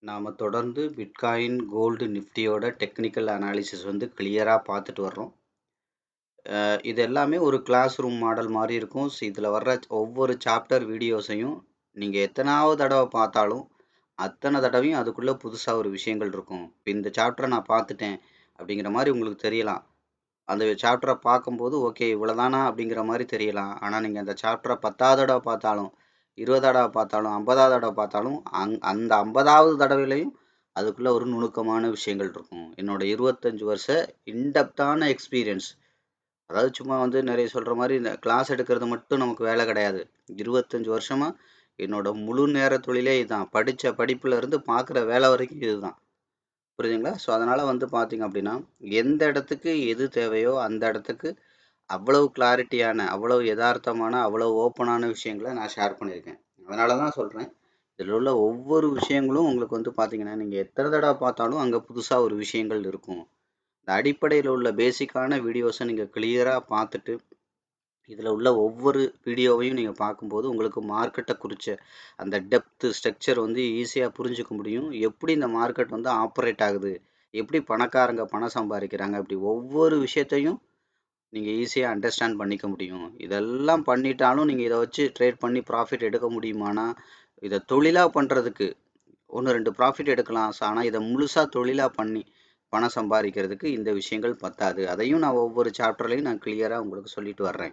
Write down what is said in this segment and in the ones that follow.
நாம தொடர்ந்து bitcoin, gold, நிஃப்டியோட டெக்னிக்கல் அனாலிசிஸ் வந்து கிளியரா பார்த்துட்டு வர்றோம். இது எல்லாமே ஒரு கிளாஸ் ரூம் மாடல் மாரி இருக்கும். இதில வர்ற ஒவ்வொரு சாப்டர் வீடியோஸையும் நீங்க எத்தனாவது தடவ பார்த்தாலும், அத்தன தடவையும் அதுக்குள்ள புதுசா ஒரு விஷயங்கள் இருக்கும். இப்ப இந்த சாப்டர நான் பார்த்துட்டேன் அப்படிங்கிற மாரி உங்களுக்கு தெரியலாம். அந்த சாப்டர பார்க்கும்போது, ஓகே இவ்வளோதானா அப்படிங்கிற மாரி தெரியலாம். ஆனா நீங்க அந்த சாப்டர 10வது தடவ பார்த்தாலும், 20 தடவ பார்த்தாலும், 50வது தடவ பார்த்தாலும், அந்த 50வது தடவையிலயும் அதுக்குள்ள ஒரு நுணுக்கமான விஷயங்கள் இருக்கும். என்னோட 25 வருஷ இன்டெப்த்தான எக்ஸ்பீரியன்ஸ். அதாவது சும்மா வந்து நெறைய சொல்ற மாரி இந்த கிளாஸ் எடுக்கிறது மட்டும் நமக்கு வேலை கிடையாது. 25 வருஷமா என்னோட முழு நேர தொழிலே இதுதான். படிச்ச படிப்புல இருந்து பார்க்குற வேலை வரைக்கும் இதுதான். புரியுதுங்களா? ஸோ, அதனால வந்து பார்த்தீங்க அப்படின்னா, எந்த இடத்துக்கு எது தேவையோ அந்த இடத்துக்கு அவ்வளவு கிளாரிட்டியான, அவ்வளவு எதார்த்தமான, அவ்வளவு ஓப்பனான விஷயங்கள நான் ஷேர் பண்ணியிருக்கேன். அதனால தான் சொல்றேன். இதில உள்ள ஒவ்வொரு விஷயங்களும் உங்களுக்கு வந்து பார்த்தீங்கன்னா, நீங்க எத்தன தடவ பார்த்தாலும் அங்க புதுசா ஒரு விஷயங்கள் இருக்கும். இந்த அடிப்படையில உள்ள பேசிக்கான வீடியோஸ நீங்க கிளியரா பார்த்துட்டு, இதில உள்ள ஒவ்வொரு வீடியோவையும் நீங்க பார்க்கும்போது, உங்களுக்கு மார்க்கெட்ட குறிச்ச அந்த டெப்த், ஸ்ட்ரக்சர் வந்து ஈஸியா புரிஞ்சுக்க முடியும். எப்படி இந்த மார்க்கெட் வந்து ஆப்பரேட் ஆகுது? எப்படி பணக்காரங்க பணம் சம்பாரிக்கிறாங்க? இப்படி ஒவ்வொரு விஷயத்தையும் நீங்க ஈஸியா அண்டர்ஸ்டாண்ட் பண்ணிக்க முடியும். இதெல்லாம் பண்ணிட்டாலும் நீங்க இத வச்சு ட்ரேட் பண்ணி ப்ராஃபிட் எடுக்க முடியுமான்னா, இத தொழிலா பண்றதுக்கு 1, 2 ப்ராஃபிட் எடுக்கலாம். ஆனா இத முழுசா தொழிலா பண்ணி பணம் சம்பாரிக்கிறதுக்கு இந்த விஷயங்கள் பத்தாது. அதையும் நான் ஒவ்வொரு சாப்டர்லயும் நான் கிளியரா உங்களுக்கு சொல்லிட்டு வர்றேன்.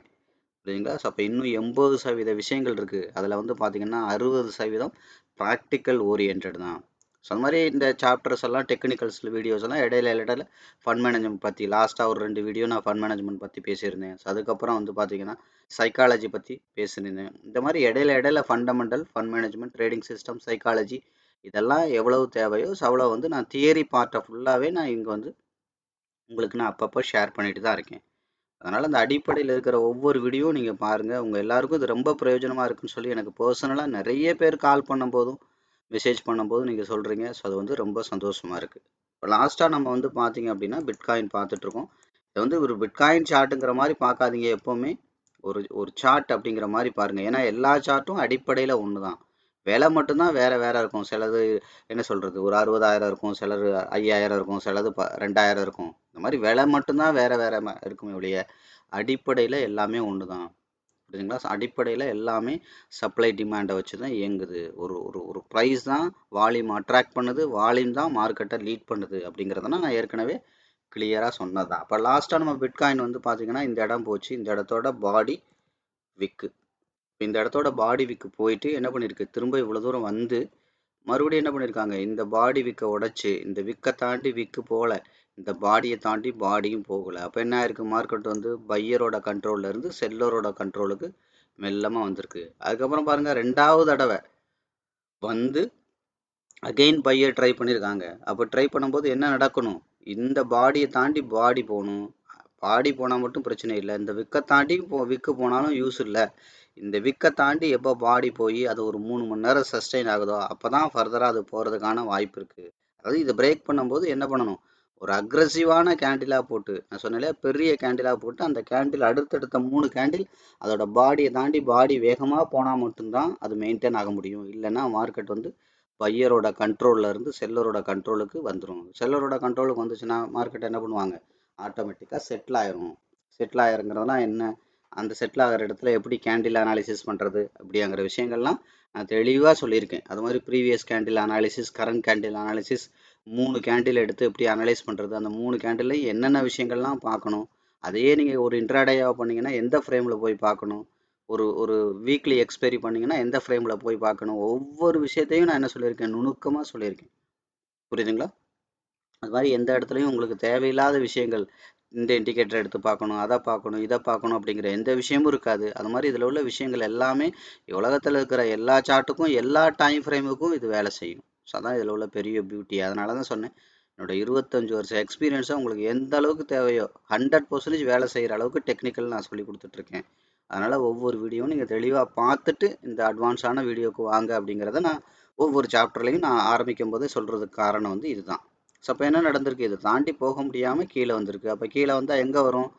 புரியுதுங்களா? ஸோ அப்ப இன்னும் 80% விஷயங்கள் இருக்கு. அதுல வந்து பார்த்தீங்கன்னா, 60% பிராக்டிகல் ஓரியன்டட் தான். ஸோ அந்த மாரி இந்த சாப்டர்ஸ் எல்லாம் டெக்னிக்கல்ஸ் வீடியோஸ் எல்லாம் இடையில இடையில ஃபண்ட் மேனேஜ்மென்ட் பத்தி லாஸ்ட்டா ஒரு 2 வீடியோ நான் ஃபண்ட் மேனேஜ்மென்ட் பத்தி பேசியிருந்தேன். ஸோ அதுக்கப்புறம் வந்து பார்த்தீங்கன்னா, சைக்காலஜி பத்தி பேசியிருந்தேன். இந்த மாரி இடையில இடையில fundamental, fund management, trading system, psychology இதெல்லாம் எவ்வளவு தேவையோ, அவ்வளவு வந்து நான் தியரி பார்ட்ட ஃபுல்லாவே நான் இங்க வந்து உங்களுக்கு நான் அப்பப்போ ஷேர் பண்ணிட்டு தான் இருக்கேன். அதனால அந்த அடிப்படையில இருக்கிற ஒவ்வொரு வீடியோவும் நீங்க பாருங்க. உங்க எல்லாருக்கும் இது ரொம்ப பிரயோஜனமா இருக்குன்னு சொல்லி எனக்கு பெர்சனலா நெறைய பேர் கால் பண்ணும்போதும், மெசேஜ் பண்ணும்போதும் நீங்க சொல்றீங்க. ஸோ அது வந்து ரொம்ப சந்தோஷமா இருக்கு. இப்ப லாஸ்ட்டா நம்ம வந்து பார்த்தீங்க அப்படின்னா, பிட்காயின் பார்த்துட்டுருக்கோம். இத வந்து ஒரு பிட்காயின் சார்ட்டுங்கிற மாரி பார்க்காதீங்க எப்பவுமே. ஒரு ஒரு சார்ட் அப்படிங்கிற மாரி பாருங்க. ஏன்னா எல்லா சார்ட்டும் அடிப்படையில ஒண்ணு தான். விலை மட்டும் தான் வேற வேற இருக்கும். சிலது என்ன சொல்றது? ஒரு 60,000 இருக்கும். சிலது 5,000 இருக்கும். சிலது 2,000 இருக்கும். இந்த மாரி விலை மட்டும் தான் வேற வேற இருக்குமே ஒழிய, அடிப்படையில எல்லாமே ஒண்ணு தான். புரியுதுங்களா? அடிப்படையில எல்லாமே சப்ளை டிமாண்ட வச்சு தான் இயங்குது. ஒரு ஒரு ஒரு பிரைஸ் தான் வால்யூம் அட்ராக்ட் பண்ணுது. வால்யூம் தான் மார்க்கெட்ட லீட் பண்ணுது. அப்படிங்கிறத நான் ஏற்கனவே கிளியரா சொன்னது தான். அப்ப லாஸ்ட்டா நம்ம பிட்காயின் வந்து பார்த்தீங்கன்னா, இந்த இடம் போச்சு. இந்த இடத்தோட பாடி விக்கு. இந்த இடத்தோட பாடி விக்கு போயிட்டு என்ன பண்ணிருக்கு? திரும்ப இவ்வளோ தூரம் வந்து மறுபடியும் என்ன பண்ணியிருக்காங்க? இந்த பாடி விக்க உடைச்சு, இந்த விக்க தாண்டி விக்கு போல. இந்த பாடிய தாண்டி பாடியும் போகல. அப்ப என்ன ஆயிருக்கு? மார்க்கெட் வந்து பையரோட கண்ட்ரோல்ல இருந்து செல்லரோட கண்ட்ரோலுக்கு மெல்லமா வந்திருக்கு. அதுக்கப்புறம் பாருங்க 2வது தடவ வந்து அகைன் பையர் ட்ரை பண்ணியிருக்காங்க. அப்ப ட்ரை பண்ணும்போது என்ன நடக்கணும்? இந்த பாடிய தாண்டி பாடி போணும். பாடி போனா மட்டும் பிரச்சனை இல்ல. இந்த விக்க தாண்டி விக்கு போனாலும் யூஸ் இல்ல. இந்த விக்க தாண்டி எப்போ பாடி போய் அது ஒரு 3 மணி நேரம் சஸ்டெயின் ஆகுதோ, அப்பதான் ஃபர்தரா அது போறதுக்கான வாய்ப்பு இருக்கு. அதாவது இத பிரேக் பண்ணும்போது என்ன பண்ணணும்? ஒரு அக்ரஸிவான கேண்டிலா போட்டு, நான் சொன்னேன் இல்லையா? பெரிய கேண்டிலா போட்டு, அந்த கேண்டில் அடுத்தடுத்த 3 கேண்டில் அதோட பாடிய தாண்டி பாடி வேகமா போனா மட்டும் தான் அது மெயின்டெயின் ஆக முடியும். இல்லன்னா மார்க்கெட் வந்து பையரோட கண்ட்ரோல்ல இருந்து செல்லரோட கண்ட்ரோலுக்கு வந்துரும். செல்லரோட கண்ட்ரோலுக்கு வந்துச்சுன்னா, மார்க்கெட் என்ன பண்ணுவாங்க? ஆட்டோமேட்டிக்கா செட்டில் ஆயிரும். செட்டில் ஆயிருங்கிறதுனா என்ன? அந்த செட்டில் ஆகிற இடத்துல எப்படி கேண்டில் அனாலிசிஸ் பண்ணுறது அப்படிங்கிற விஷயங்கள்லாம் நான் தெளிவாக சொல்லியிருக்கேன். அது மாதிரி previous candle analysis, current candle analysis 3 candle எடுத்து எப்படி அனலைஸ் பண்ணுறது, அந்த 3 கேண்டில்லையும் என்னென்ன விஷயங்கள்லாம் பார்க்கணும், அதையே நீங்கள் ஒரு இன்ட்ராடேயாக பண்ணீங்கன்னா எந்த ஃப்ரேமில் போய் பார்க்கணும், ஒரு ஒரு வீக்லி எக்ஸ்பைரி பண்ணீங்கன்னா எந்த ஃப்ரேமில் போய் பார்க்கணும், ஒவ்வொரு விஷயத்தையும் நான் என்ன சொல்லியிருக்கேன்? நுணுக்கமாக சொல்லியிருக்கேன். புரியுதுங்களா? அது மாதிரி எந்த இடத்துலையும் உங்களுக்கு தேவையில்லாத விஷயங்கள் இந்த இண்டிகேட்டர் எடுத்து பார்க்கணும், அதை பார்க்கணும், இதை பார்க்கணும் அப்படிங்கிற எந்த விஷயமும் இருக்காது. அது மாதிரி இதில் உள்ள விஷயங்கள் எல்லாமே உலகத்தில் இருக்கிற எல்லா சார்ட்டுக்கும் எல்லா டைம் ஃப்ரேமுக்கும் இது வேலை செய்யும். ஸோ அதான் இதில் உள்ள பெரிய பியூட்டி. அதனால தான் சொன்னேன், என்னோட 25 வருஷம் எக்ஸ்பீரியன்ஸாக உங்களுக்கு எந்த அளவுக்கு தேவையோ 100% வேலை செய்கிற அளவுக்கு டெக்னிக்கல் நான் சொல்லி கொடுத்துட்ருக்கேன். அதனால் ஒவ்வொரு வீடியோவும் நீங்கள் தெளிவாக பார்த்துட்டு இந்த அட்வான்ஸான வீடியோவுக்கு வாங்க அப்படிங்கிறத நான் ஒவ்வொரு சாப்டர்லையும் நான் ஆரம்பிக்கும் போதே சொல்கிறதுக்கு காரணம் வந்து இதுதான். ஸோ அப்போ என்ன நடந்திருக்கு? இதை தாண்டி போக முடியாமல் கீழே வந்திருக்கு. அப்போ கீழே வந்தால் எங்கே வரும்?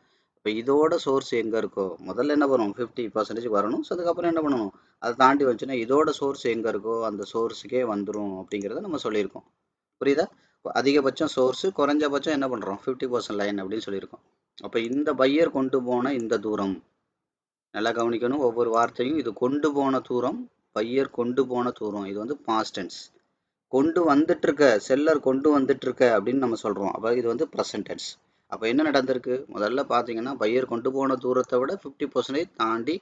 இப்போ இதோட சோர்ஸ் எங்கே இருக்கோ முதல்ல என்ன பண்ணும் 50% வரணும். ஸோ அதுக்கப்புறம் என்ன பண்ணணும், அதை தாண்டி வந்துச்சுன்னா இதோட சோர்ஸ் எங்கே இருக்கோ அந்த சோர்ஸுக்கே வந்துடும் அப்படிங்கிறத நம்ம சொல்லியிருக்கோம். புரியுதா? அதிகபட்சம் சோர்ஸு, குறைஞ்சபட்சம் என்ன பண்ணுறோம் 50% லைன் அப்படின்னு சொல்லியிருக்கோம். அப்போ இந்த பையர் கொண்டு போன இந்த தூரம் நல்லா கவனிக்கணும் ஒவ்வொரு வார்த்தையும். இது கொண்டு போன தூரம், பையர் கொண்டு போன தூரம், இது வந்து பாஸ்ட் டென்ஸ். கொண்டு வந்துட்டு இருக்க, செல்லர் கொண்டு வந்துட்டு இருக்க அப்படின்னு நம்ம சொல்கிறோம். அப்போ இது வந்து ப்ரெசன்ட் டென்ஸ். அப்போ என்ன நடந்திருக்கு, முதல்ல பார்த்தீங்கன்னா பையர் கொண்டு போன தூரத்தை விட 50% தாண்டி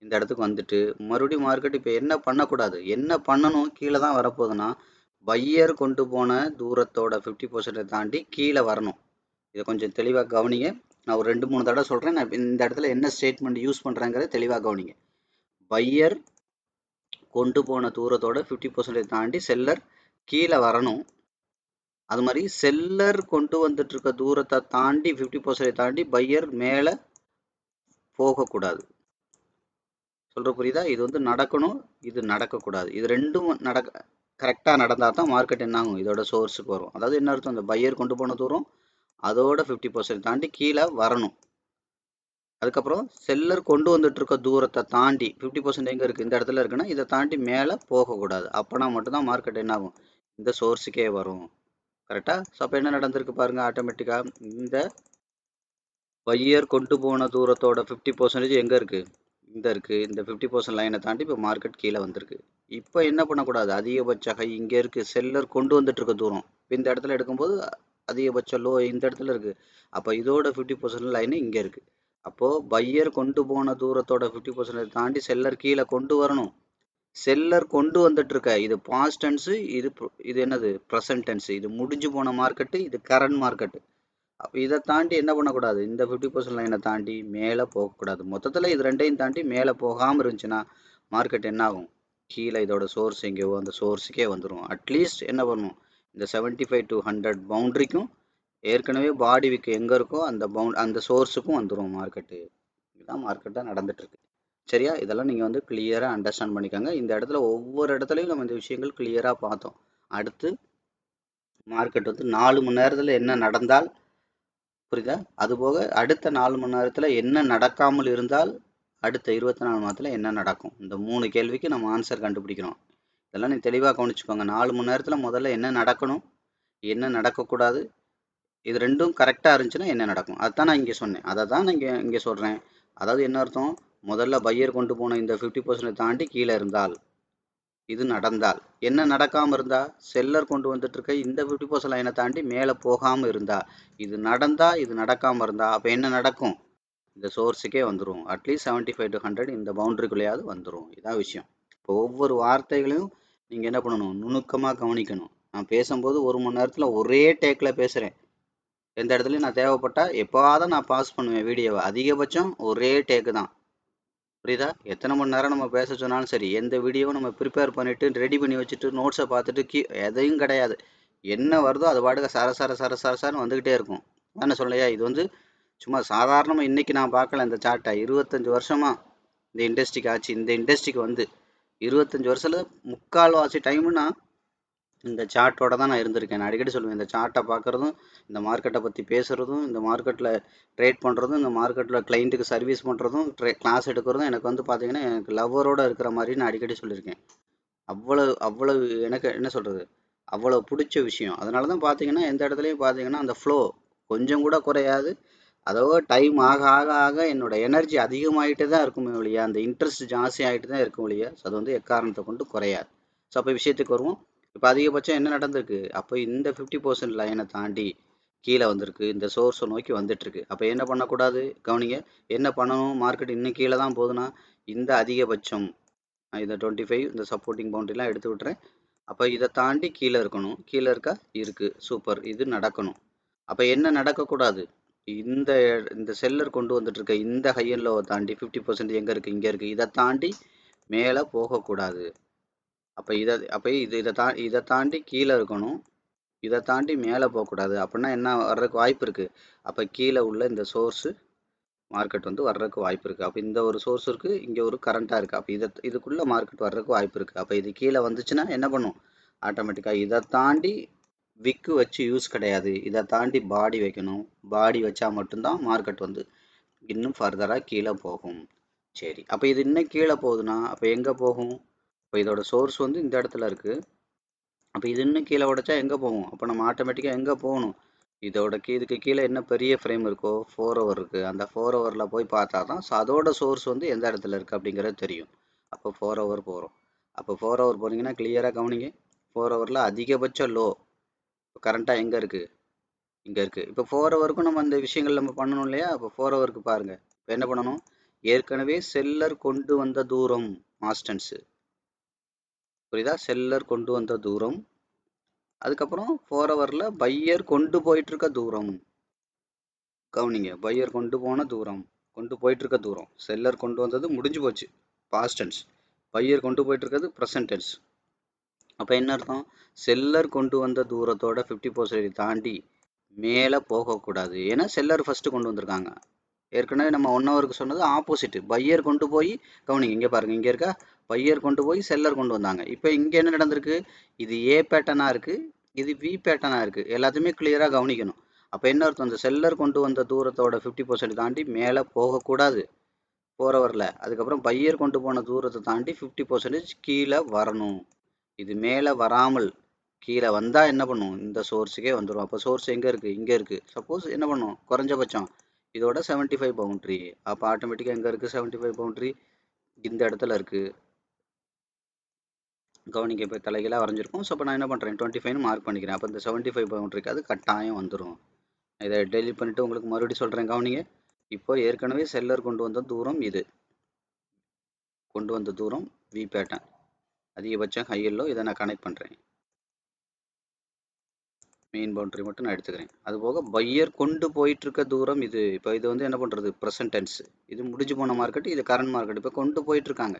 இந்த இடத்துக்கு வந்துட்டு மறுபடியும் மார்க்கெட் இப்போ என்ன பண்ணக்கூடாது, என்ன பண்ணணும், கீழே தான் வரப்போகுதுன்னா பையர் கொண்டு போன தூரத்தோட 50% தாண்டி கீழே வரணும். இதை கொஞ்சம் தெளிவாக கவனிங்க. நான் ஒரு 2-3 தடவை சொல்கிறேன். நான் இந்த இடத்துல என்ன ஸ்டேட்மெண்ட் யூஸ் பண்ணுறேங்கிறத தெளிவாக கவனிங்க. பையர் கொண்டு போன தூரத்தோட 50% தாண்டி செல்லர் கீழே வரணும். அது மாதிரி செல்லர் கொண்டு வந்துட்டு இருக்க தூரத்தை தாண்டி 50% தாண்டி பையர் மேலே போகக்கூடாது. சொல்கிற புரியுதா? இது வந்து நடக்கணும், இது நடக்கக்கூடாது. இது ரெண்டும் கரெக்டாக நடந்தால் தான் மார்க்கெட் என்ன ஆகும், இதோட சோர்ஸுக்கு வரும். அதாவது என்ன அர்த்தம், இந்த பையர் கொண்டு போன தூரம் அதோட 50% தாண்டி கீழே வரணும். அதுக்கப்புறம் செல்லர் கொண்டு வந்துட்டு இருக்க தூரத்தை தாண்டி 50% எங்கே இருக்குது, இந்த இடத்துல இருக்குன்னா இதை தாண்டி மேலே போகக்கூடாது. அப்போனா மட்டும்தான் மார்க்கெட் என்ன ஆகும், இந்த சோர்ஸுக்கே வரும். கரெக்டாக? ஸோ அப்போ என்ன நடந்திருக்கு பாருங்கள், ஆட்டோமேட்டிக்காக இந்த பையர் கொண்டு போன தூரத்தோட 50% எங்கே இருக்குது, இந்த இருக்குது. இந்த 50% லைனை தாண்டி இப்போ மார்க்கெட் கீழே வந்திருக்கு. இப்போ என்ன பண்ணக்கூடாது, அதிகபட்ச ஹை இங்கே இருக்குது, செல்லர் கொண்டு வந்துட்டு இருக்க தூரம் இந்த இடத்துல எடுக்கும்போது அதிகபட்ச லோ இந்த இடத்துல இருக்குது. அப்போ இதோட 50% லைனு இங்கே இருக்குது. அப்போது பையர் கொண்டு போன தூரத்தோட 50% தாண்டி செல்லர் கீழே கொண்டு வரணும். செல்லர் கொண்டு வந்துட்டு இருக்க, இது பாஸ்ட் டென்ஸு, இது என்னது ப்ரெசன்ட் டென்ஸு. இது முடிஞ்சு போன மார்க்கெட்டு, இது கரண்ட் மார்க்கெட்டு. அப்போ இதை தாண்டி என்ன பண்ணக்கூடாது, இந்த 50% லைனை தாண்டி மேலே போகக்கூடாது. மொத்தத்தில் இது ரெண்டையும் தாண்டி மேலே போகாமல் இருந்துச்சுன்னா மார்க்கெட் என்ன ஆகும், கீழே இதோட சோர்ஸ் எங்கேயோ அந்த சோர்ஸுக்கே வந்துடும். அட்லீஸ்ட் என்ன பண்ணும், இந்த 75 to 100 பவுண்ட்ரிக்கும் ஏற்கனவே பாடி விக்கு எங்கே இருக்கோ அந்த சோர்ஸுக்கும் வந்துடும் மார்க்கெட்டு. இதுதான் மார்க்கெட்டாக நடந்துட்டுருக்கு. சரியா? இதெல்லாம் நீங்கள் வந்து கிளியராக அண்டர்ஸ்டாண்ட் பண்ணிக்கோங்க. இந்த இடத்துல ஒவ்வொரு இடத்துலையும் நம்ம இந்த விஷயங்கள் கிளியராக பார்த்தோம். அடுத்து மார்க்கெட் வந்து 4 மணி நேரத்தில் என்ன நடந்தால், புரியுதா, அதுபோக அடுத்த 4 மணி நேரத்தில் என்ன நடக்காமல் இருந்தால் அடுத்த 24 மணி நேரத்தில் என்ன நடக்கும், இந்த 3 கேள்விக்கு நம்ம ஆன்சர் கண்டுபிடிக்கணும். இதெல்லாம் நீ தெளிவாக கவனிச்சுக்கோங்க. 4 மணி நேரத்தில் முதல்ல என்ன நடக்கணும், என்ன நடக்கக்கூடாது, இது ரெண்டும் கரெக்டாக இருந்துச்சுன்னா என்ன நடக்கும், அதுதான் நான் இங்கே சொன்னேன். அதை தான் நான் இங்கே சொல்கிறேன். அதாவது என்ன அர்த்தம், முதல்ல பையர் கொண்டு போன இந்த 50% தாண்டி கீழே இருந்தால், இது நடந்தால், என்ன நடக்காமல் இருந்தால் செல்லர் கொண்டு வந்துட்டு இருக்க இந்த 50% லைனை தாண்டி மேலே போகாமல் இருந்தால், இது நடந்தால் இது நடக்காமல் இருந்தால் அப்போ என்ன நடக்கும், இந்த சோர்ஸுக்கே வந்துடும். அட்லீஸ்ட் 75 to 100 இந்த பவுண்டரிக்குள்ளேயாவது வந்துடும். இதான் விஷயம். இப்போ ஒவ்வொரு வார்த்தைகளையும் நீங்கள் என்ன பண்ணணும், நுணுக்கமாக கவனிக்கணும். நான் பேசும்போது 1 மணி நேரத்தில் ஒரே டேக்கில் பேசுகிறேன். எந்த இடத்துலையும் நான் தேவைப்பட்டால் எப்போவாவது நான் பாஸ் பண்ணுவேன் வீடியோவை. அதிகபட்சம் ஒரே டேக்கு தான். புரியுதா? எத்தனை மணி நேரம் நம்ம பேச சொன்னாலும் சரி, எந்த வீடியோவும் நம்ம ப்ரிப்பேர் பண்ணிவிட்டு ரெடி பண்ணி வச்சுட்டு நோட்ஸை பார்த்துட்டு எதையும் கிடையாது. என்ன வருதோ அது பாட்டுக்கு சரன்னு வந்துக்கிட்டே இருக்கும். தானே சொல்லையா? இது வந்து சும்மா சாதாரணமாக இன்றைக்கி நான் பார்க்கல இந்த சார்ட்டை. 25 வருஷமாக இந்த இண்டஸ்ட்ரிக்கு ஆச்சு. இந்த இண்டஸ்ட்ரிக்கு வந்து 25 வருஷத்தில் முக்கால்வாசி டைமுன்னா இந்த சார்ட்டோட தான் நான் இருந்திருக்கேன். நான் அடிக்கடி சொல்லுவேன், இந்த சார்ட்டை பார்க்குறதும், இந்த மார்க்கெட்டை பற்றி பேசுகிறதும், இந்த மார்க்கெட்டில் ட்ரேட் பண்ணுறதும், இந்த மார்க்கெட்டில் கிளைண்ட்டுக்கு சர்வீஸ் பண்ணுறதும், கிளாஸ் எடுக்கிறதும் எனக்கு வந்து பார்த்திங்கன்னா எனக்கு லவ்வரோடு இருக்கிற மாதிரி நான் அடிக்கடி சொல்லியிருக்கேன். அவ்வளவு எனக்கு என்ன சொல்கிறது, அவ்வளோ பிடிச்ச விஷயம். அதனால தான் பார்த்தீங்கன்னா எந்த இடத்துலையும் பார்த்தீங்கன்னா அந்த ஃப்ளோ கொஞ்சம் கூட குறையாது. அதோட டைம் ஆக ஆக ஆக என்னோடய எனர்ஜி அதிகமாகிட்டே தான் இருக்குமே ஒழிய, அந்த இன்ட்ரெஸ்ட் ஜாஸ்தி ஆகிட்டு தான் இருக்கும் ஒழிய, அது வந்து எக்காரணத்தை கொண்டு குறையாது. ஸோ அப்போ விஷயத்துக்கு வருவோம். இப்போ அதிகபட்சம் என்ன நடந்திருக்கு, அப்போ இந்த 50% லைனை தாண்டி கீழே வந்திருக்கு, இந்த சோர்ஸை நோக்கி வந்துட்டுருக்கு. அப்போ என்ன பண்ணக்கூடாது, கவனிங்க, என்ன பண்ணணும், மார்க்கெட் இன்னும் கீழே தான் போகுதுன்னா இந்த அதிகபட்சம் இந்த 25 இந்த சப்போர்ட்டிங் பவுண்டரிலாம் எடுத்து விட்டுறேன். அப்போ இதை தாண்டி கீழே இருக்கணும். கீழே இருக்கா, இருக்குது, சூப்பர், இது நடக்கணும். அப்போ என்ன நடக்கக்கூடாது, இந்த இந்த செல்லர் கொண்டு வந்துட்டு இருக்க இந்த ஹை அண்ட் லோவை தாண்டி 50% எங்கே இருக்குது, இங்கே இருக்குது, இதை தாண்டி மேலே போகக்கூடாது. அப்போ இதை தாண்டி கீழே இருக்கணும், இதை தாண்டி மேலே போகக்கூடாது. அப்படின்னா என்ன வர்றதுக்கு வாய்ப்பு இருக்குது, அப்போ கீழே உள்ள இந்த சோர்ஸு மார்க்கெட் வந்து வர்றதுக்கு வாய்ப்பு இருக்குது. அப்போ இந்த ஒரு சோர்ஸ் இருக்குது, இங்கே ஒரு கரண்ட்டாக இருக்குது. அப்போ இதுக்குள்ளே மார்க்கெட் வர்றதுக்கு வாய்ப்பு இருக்குது. அப்போ இது கீழே வந்துச்சுன்னா என்ன பண்ணும், ஆட்டோமேட்டிக்காக இதை தாண்டி விக்கு வச்சு யூஸ் கிடையாது, இதை தாண்டி பாடி வைக்கணும். பாடி வச்சா மட்டும்தான் மார்க்கெட் வந்து இன்னும் ஃபர்தராக கீழே போகும். சரி, அப்போ இது இன்னும் கீழே போகுதுன்னா அப்போ எங்கே போகும்? இப்போ இதோட சோர்ஸ் வந்து இந்த இடத்துல இருக்குது. அப்போ இது இன்னும் கீழே உடைச்சா எங்கே போகும்? அப்போ நம்ம ஆட்டோமேட்டிக்காக எங்கே போகணும்? இதுக்கு கீழே என்ன பெரிய ஃப்ரேம் இருக்கோ 4 ஹவர் இருக்குது, அந்த 4 ஹவரில் போய் பார்த்தா தான் அதோட சோர்ஸ் வந்து எந்த இடத்துல இருக்குது அப்படிங்கிறது தெரியும். அப்போ 4 ஹவர் போகிறோம். அப்போ 4 ஹவர் போனீங்கன்னா கிளியராக கவனிங்க. 4 ஹவரில் அதிகபட்ச லோ கரண்ட்டாக எங்கே இருக்குது? இங்கே இருக்குது. இப்போ 4 ஹவருக்கும் நம்ம அந்த விஷயங்கள் நம்ம பண்ணணும் இல்லையா? அப்போ 4 ஹவருக்கு பாருங்கள். இப்போ என்ன பண்ணணும்? ஏற்கனவே செல்லர் கொண்டு வந்த தூரம் மாஸ்டன்ஸு, புரியுதா? செல்லர் கொண்டு வந்த தூரம், அதுக்கப்புறம் 4 ஹவரில் பையர் கொண்டு போயிட்டு இருக்க தூரம். கவனிங்க, பையர் கொண்டு போன தூரம், கொண்டு போயிட்டு இருக்க தூரம். செல்லர் கொண்டு வந்தது முடிஞ்சு போச்சு, பாஸ்ட் டென்ஸ். பையர் கொண்டு போயிட்டு இருக்கிறது ப்ரெசன்ட் டென்ஸ். அப்போ என்ன அர்த்தம்? செல்லர் கொண்டு வந்த தூரத்தோட 50% தாண்டி மேலே போகக்கூடாது. ஏன்னா செல்லர் ஃபஸ்ட்டு கொண்டு வந்திருக்காங்க. ஏற்கனவே நம்ம 1 ஹவருக்கு சொன்னது ஆப்போசிட். பையர் கொண்டு போய், கவனிங்க இங்கே பாருங்கள், இங்கே இருக்கா? பையர் கொண்டு போய் செல்லர் கொண்டு வந்தாங்க. இப்போ இங்கே என்ன நடந்திருக்கு? இது ஏ பேட்டர்னாக இருக்குது, இது வி பேட்டர்னாக இருக்குது. எல்லாத்தையுமே கிளியராக கவனிக்கணும். அப்போ என்ன அர்த்தம்? அந்த செல்லர் கொண்டு வந்த தூரத்தோட 50% தாண்டி மேலே போகக்கூடாது 4 ஹவரில். அதுக்கப்புறம் பையர் கொண்டு போன தூரத்தை தாண்டி 50% கீழே வரணும். இது மேலே வராமல் கீழே வந்தால் என்ன பண்ணும்? இந்த சோர்ஸுக்கே வந்துடும். அப்போ சோர்ஸ் எங்கே இருக்குது? இங்கே இருக்குது. சப்போஸ் என்ன பண்ணும்? குறைஞ்சபட்சம் இதோட 75 பவுண்ட்ரி. அப்போ ஆட்டோமேட்டிக்காக எங்கே இருக்குது 75 பவுண்ட்ரி? இந்த இடத்துல இருக்குது. கவனிக்க, இப்போ தலைகளாக வரைஞ்சிருக்கும். ஸோ இப்போ நான் என்ன பண்ணுறேன்? 25 மார்க் பண்ணிக்கிறேன். அப்போ இந்த 75 பவுண்ட்ரிக்கு அது கட்டாயம் வந்துடும். இதை டெலிட் பண்ணிவிட்டு உங்களுக்கு மறுபடியும் சொல்கிறேன், கவனிங்க. இப்போ ஏற்கனவே செல்லர் கொண்டு வந்த தூரம் இது, கொண்டு வந்த தூரம் வி பேட்டர்ன், அதிகபட்சம் ஹையல்லோ. இதை நான் கனெக்ட் பண்ணுறேன். மெயின் பவுண்டரி மட்டும் நான் எடுத்துக்கிறேன். அதுபோக பையர் கொண்டு போயிட்டு இருக்க தூரம் இது. இப்போ இது வந்து என்ன பண்ணுறது? Present tense. இது முடிஞ்சு போன மார்க்கெட், இது கரண்ட் மார்க்கெட். இப்போ கொண்டு போயிட்டு இருக்காங்க.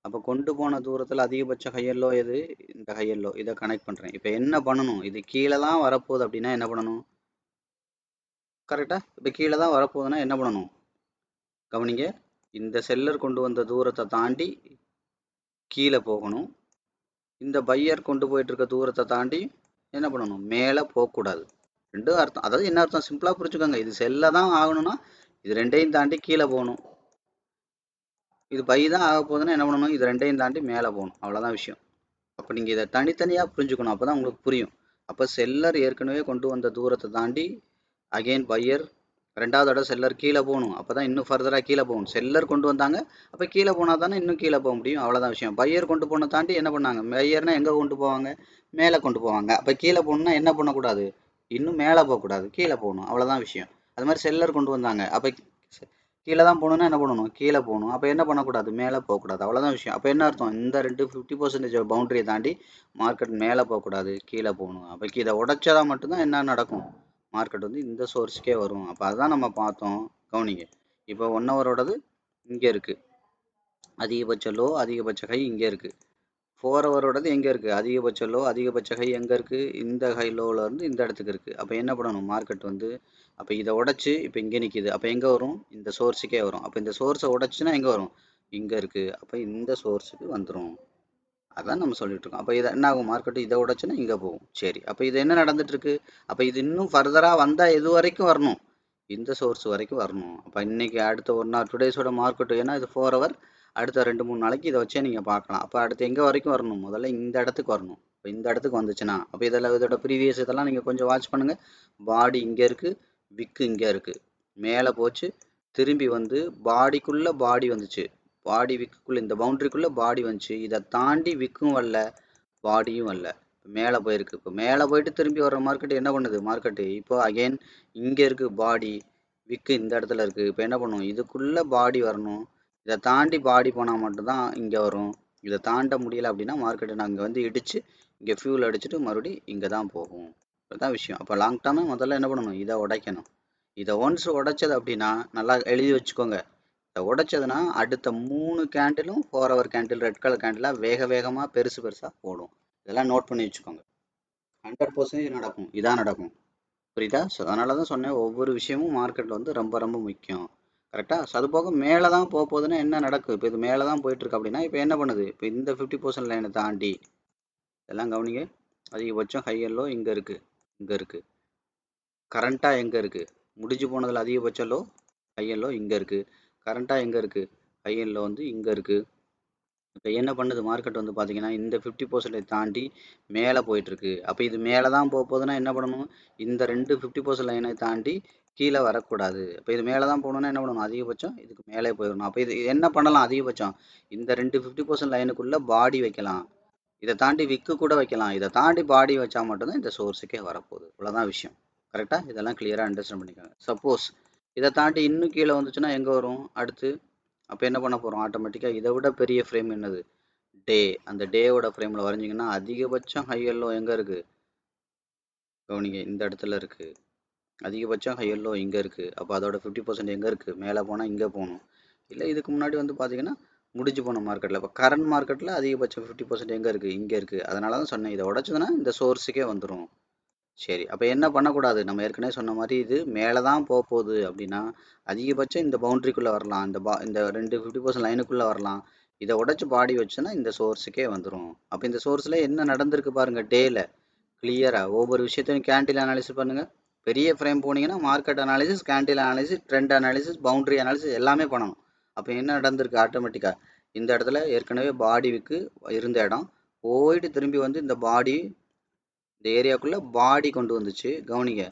அப்போ கொண்டு போன தூரத்தில் அதிகபட்ச ஹையல்லோ எது? இந்த ஹையல்லோ. இதை கனெக்ட் பண்ணுறேன். இப்போ என்ன பண்ணணும்? இது கீழே தான் வரப்போகுது அப்படின்னா என்ன பண்ணணும்? கரெக்டாக இப்போ கீழே தான் வரப்போகுதுன்னா என்ன பண்ணணும்? கவனிங்க, இந்த செல்லர் கொண்டு வந்த தூரத்தை தாண்டி கீழே போகணும். இந்த பையர் கொண்டு போயிட்டு இருக்க தூரத்தை தாண்டி என்ன பண்ணணும்? மேலே போகக்கூடாது. ரெண்டும் அர்த்தம். அதாவது என்ன அர்த்தம்? சிம்பிளாக புரிச்சுக்கோங்க. இது செல்ல தான் ஆகணும்னா இது ரெண்டையும் தாண்டி கீழே போகணும். இது பை தான் ஆக போகுதுன்னா என்ன பண்ணணும்? இது ரெண்டையும் தாண்டி மேலே போகணும். அவ்வளோதான் விஷயம். அப்போ நீங்கள் இதை தனித்தனியாக புரிஞ்சுக்கணும். அப்போ தான் உங்களுக்கு புரியும். அப்போ செல்லர் ஏற்கனவே கொண்டு வந்த தூரத்தை தாண்டி அகெயின் பையர் ரெண்டாவது தடவை செல்லர் கீழே போகணும். அப்போ தான் இன்னும் ஃபர்தராக கீழே போகணும். செல்லர் கொண்டு வந்தாங்க, அப்போ கீழே போனால் தானே இன்னும் கீழே போக முடியும். அவ்வளோதான் விஷயம். பையர் கொண்டு போன தாண்டி என்ன பண்ணாங்க? பையர்னா எங்கே கொண்டு போவாங்க? மேலே கொண்டு போவாங்க. அப்போ கீழே போகணுன்னா என்ன பண்ணக்கூடாது? இன்னும் மேலே போகக்கூடாது, கீழே போகணும். அவ்வளோதான் விஷயம். அது மாதிரி செல்லர் கொண்டு வந்தாங்க, அப்போ கீழே தான் போகணுன்னா என்ன பண்ணணும்? கீழே போகணும். அப்போ என்ன பண்ணக்கூடாது? மேலே போகக்கூடாது. அவ்வளோதான் விஷயம். அப்போ என்ன அர்த்தம்? இந்த 50% பவுண்டரியை தாண்டி மார்க்கெட் மேலே போகக்கூடாது, கீழே போகணும். அப்போ இதை உடைச்சதா மட்டும்தான் என்ன நடக்கும்? மார்க்கெட் வந்து இந்த சோர்ஸுக்கே வரும். அப்போ அதுதான் நம்ம பார்த்தோம். கவனிங்க, இப்போ 1 ஹவரோடது இங்கே இருக்குது, அதிகபட்ச லோ அதிகபட்ச ஹை இங்கே இருக்குது. 4 ஹவரோடது எங்கே இருக்குது? அதிகபட்ச லோ அதிகபட்ச ஹை எங்கே இருக்குது? இந்த ஹை லோவில் இருந்து இந்த இடத்துக்கு இருக்குது. அப்போ என்ன பண்ணணும்? மார்க்கெட் வந்து அப்போ இதை உடச்சி இப்போ இங்கே நிற்கிது. அப்போ எங்கே வரும்? இந்த சோர்ஸுக்கே வரும். அப்போ இந்த சோர்ஸை உடச்சுன்னா எங்கே வரும்? இங்கே இருக்குது. அப்போ இந்த சோர்ஸுக்கு வந்துடும். அதான் நம்ம சொல்லிட்டு இருக்கோம். அப்போ இதை என்ன ஆகும்? மார்க்கெட்டு இதை உடச்சுன்னா இங்கே போகும். சரி, அப்போ இது என்ன நடந்துட்டு இருக்கு? அப்போ இது இன்னும் ஃபர்தராக வந்தால் எது வரைக்கும் வரணும்? இந்த சோர்ஸ் வரைக்கும் வரணும். அப்போ இன்னைக்கு அடுத்த 1 ஆர் 2 டேஸோட மார்க்கெட்டு, ஏன்னா இது 4 ஹவர், அடுத்த 2-3 நாளைக்கு இதை வச்சே நீங்கள் பார்க்கலாம். அப்போ அடுத்து எங்கே வரைக்கும் வரணும்? முதல்ல இந்த இடத்துக்கு வரணும். இப்போ இந்த இடத்துக்கு வந்துச்சுன்னா அப்போ இதோட ப்ரீவியஸ் இதெல்லாம் நீங்கள் கொஞ்சம் வாட்ச் பண்ணுங்கள். பாடி இங்கே இருக்குது, விக்கு இங்கே இருக்குது, மேலே போச்சு, திரும்பி வந்து பாடிக்குள்ளே பாடி வந்துச்சு, பாடி விக்குள்ளே இந்த பவுண்டரிக்குள்ளே பாடி வந்துச்சு, இதை தாண்டி விக்கும் வரல, பாடியும் வரல, மேலே போயிருக்கு. இப்போ மேலே போயிட்டு திரும்பி வர மார்க்கெட் என்ன பண்ணுது? மார்க்கெட்டு இப்போ அகெயின் இங்கே இருக்குது பாடி, விக்கு இந்த இடத்துல இருக்குது. இப்போ என்ன பண்ணும்? இதுக்குள்ளே பாடி வரணும், இதை தாண்டி பாடி போனால் மட்டும்தான் இங்கே வரும். இதை தாண்ட முடியலை அப்படின்னா மார்க்கெட்டை நாங்கள் வந்து இடித்து இங்கே ஃபியூல் அடிச்சுட்டு மறுபடியும் இங்கே தான் போகும். இதுதான் விஷயம். அப்போ லாங் டேர்மு முதல்ல என்ன பண்ணணும்? இதை உடைக்கணும். இதை ஒன்ஸ் உடைச்சது அப்படின்னா நல்லா எழுதி வச்சுக்கோங்க. இதை உடைச்சதுன்னா அடுத்த 3 கேண்டிலும் 4 ஹவர் கேண்டில், ரெட் கலர் கேண்டிலாக வேக வேகமாக பெருசாக போடும். இதெல்லாம் நோட் பண்ணி வச்சுக்கோங்க. 100% நடக்கும். இதான் நடக்கும். புரியுதா? ஸோ அதனால தான் சொன்னேன், ஒவ்வொரு விஷயமும் மார்க்கெட்டில் வந்து ரொம்ப ரொம்ப முக்கியம். கரெக்டாக? ஸோ அது போக மேலே தான் போக போகுதுன்னா என்ன நடக்கும்? இப்போ இது மேலே தான் போயிட்டுருக்கு அப்படின்னா இப்போ என்ன பண்ணுது? இப்போ இந்த 50% லைனை தாண்டி இதெல்லாம் கவனிங்க. அதிகபட்சம் ஹை எல்லோ இங்கே இருக்குது, இங்கே இருக்குது. கரண்ட்டாக எங்கே இருக்குது? முடிஞ்சு போனதில் அதிகபட்ச லோ ஹை அண்ட் லோ இங்கே இருக்குது. கரண்ட்டாக எங்கே இருக்குது? ஹை அண்ட் லோ வந்து இங்கே இருக்குது. இப்போ என்ன பண்ணுது மார்க்கெட் வந்து பார்த்தீங்கன்னா, இந்த 50% தாண்டி மேலே போயிட்டுருக்கு. அப்போ இது மேலே தான் போகுதுன்னா என்ன பண்ணணும்? இந்த 2 50% லைனை தாண்டி கீழே வரக்கூடாது. அப்போ இது மேலே தான் போகணுன்னா என்ன பண்ணணும்? அதிகபட்சம் இதுக்கு மேலே போயிடணும். அப்போ இது என்ன பண்ணலாம் அதிகபட்சம்? இந்த 2 50% லைனுக்குள்ளே பாடி வைக்கலாம். இதை தாண்டி விக்கு கூட வைக்கலாம். இதை தாண்டி பாடி வச்சா மட்டும்தான் இந்த சோர்ஸுக்கே வரப்போகுது. இவ்வளோதான் விஷயம். கரெக்டாக? இதெல்லாம் கிளியராக அண்டர்ஸ்டாண்ட் பண்ணிக்கோங்க. சப்போஸ் இதை தாண்டி இன்னும் கீழே வந்துச்சுன்னா எங்கே வரும் அடுத்து? அப்போ என்ன பண்ண போகிறோம்? ஆட்டோமேட்டிக்காக இதை விட பெரிய ஃப்ரேம் என்னது? டே. அந்த டேவோட ஃப்ரேமில் வரைஞ்சிங்கன்னா அதிகபட்சம் ஹை எல்லோ எங்கே இருக்குது? கவனிங்க, இந்த இடத்துல இருக்குது. அதிகபட்சம் ஹை எல்லோ இங்கே இருக்குது. அப்போ அதோட 50% எங்கே இருக்குது? மேலே போனால் இங்கே போகணும். இல்லை இதுக்கு முன்னாடி வந்து பார்த்தீங்கன்னா முடிஞ்சு போன மார்க்கெட்டில். இப்போ கரண்ட் மார்க்கெட்டில் அதிகபட்சம் 50% எங்கே இருக்குது? இங்கே இருக்குது. அதனால தான் சொன்னேன் இதை உடச்சதுன்னா இந்த சோர்ஸுக்கே வந்துடும். சரி, அப்போ என்ன பண்ணக்கூடாது? நம்ம ஏற்கனவே சொன்ன மாதிரி இது மேலே தான் போகுது அப்படின்னா அதிகபட்சம் இந்த பவுண்ட்ரிக்குள்ளே வரலாம். இந்த 2 50% லைனுக்குள்ளே வரலாம். இதை உடச்சி பாடி வச்சுன்னா இந்த சோர்ஸுக்கே வந்துடும். அப்போ இந்த சோர்ஸில் என்ன நடந்திருக்கு பாருங்கள் டேயில் கிளியராக. ஒவ்வொரு விஷயத்தையும் கேண்டில் அனாலிசிஸ் பண்ணுங்கள். பெரிய ஃப்ரேம் போனீங்கன்னா market analysis, candle analysis, trend analysis, boundary analysis எல்லாமே பண்ணணும். அப்போ என்ன நடந்திருக்கு? ஆட்டோமேட்டிக்காக இந்த இடத்துல ஏற்கனவே பாடி விக்கு இருந்த இடம் போயிட்டு திரும்பி வந்து இந்த பாடி இந்த ஏரியாவுக்குள்ளே பாடி கொண்டு வந்துச்சு. கவனிங்க,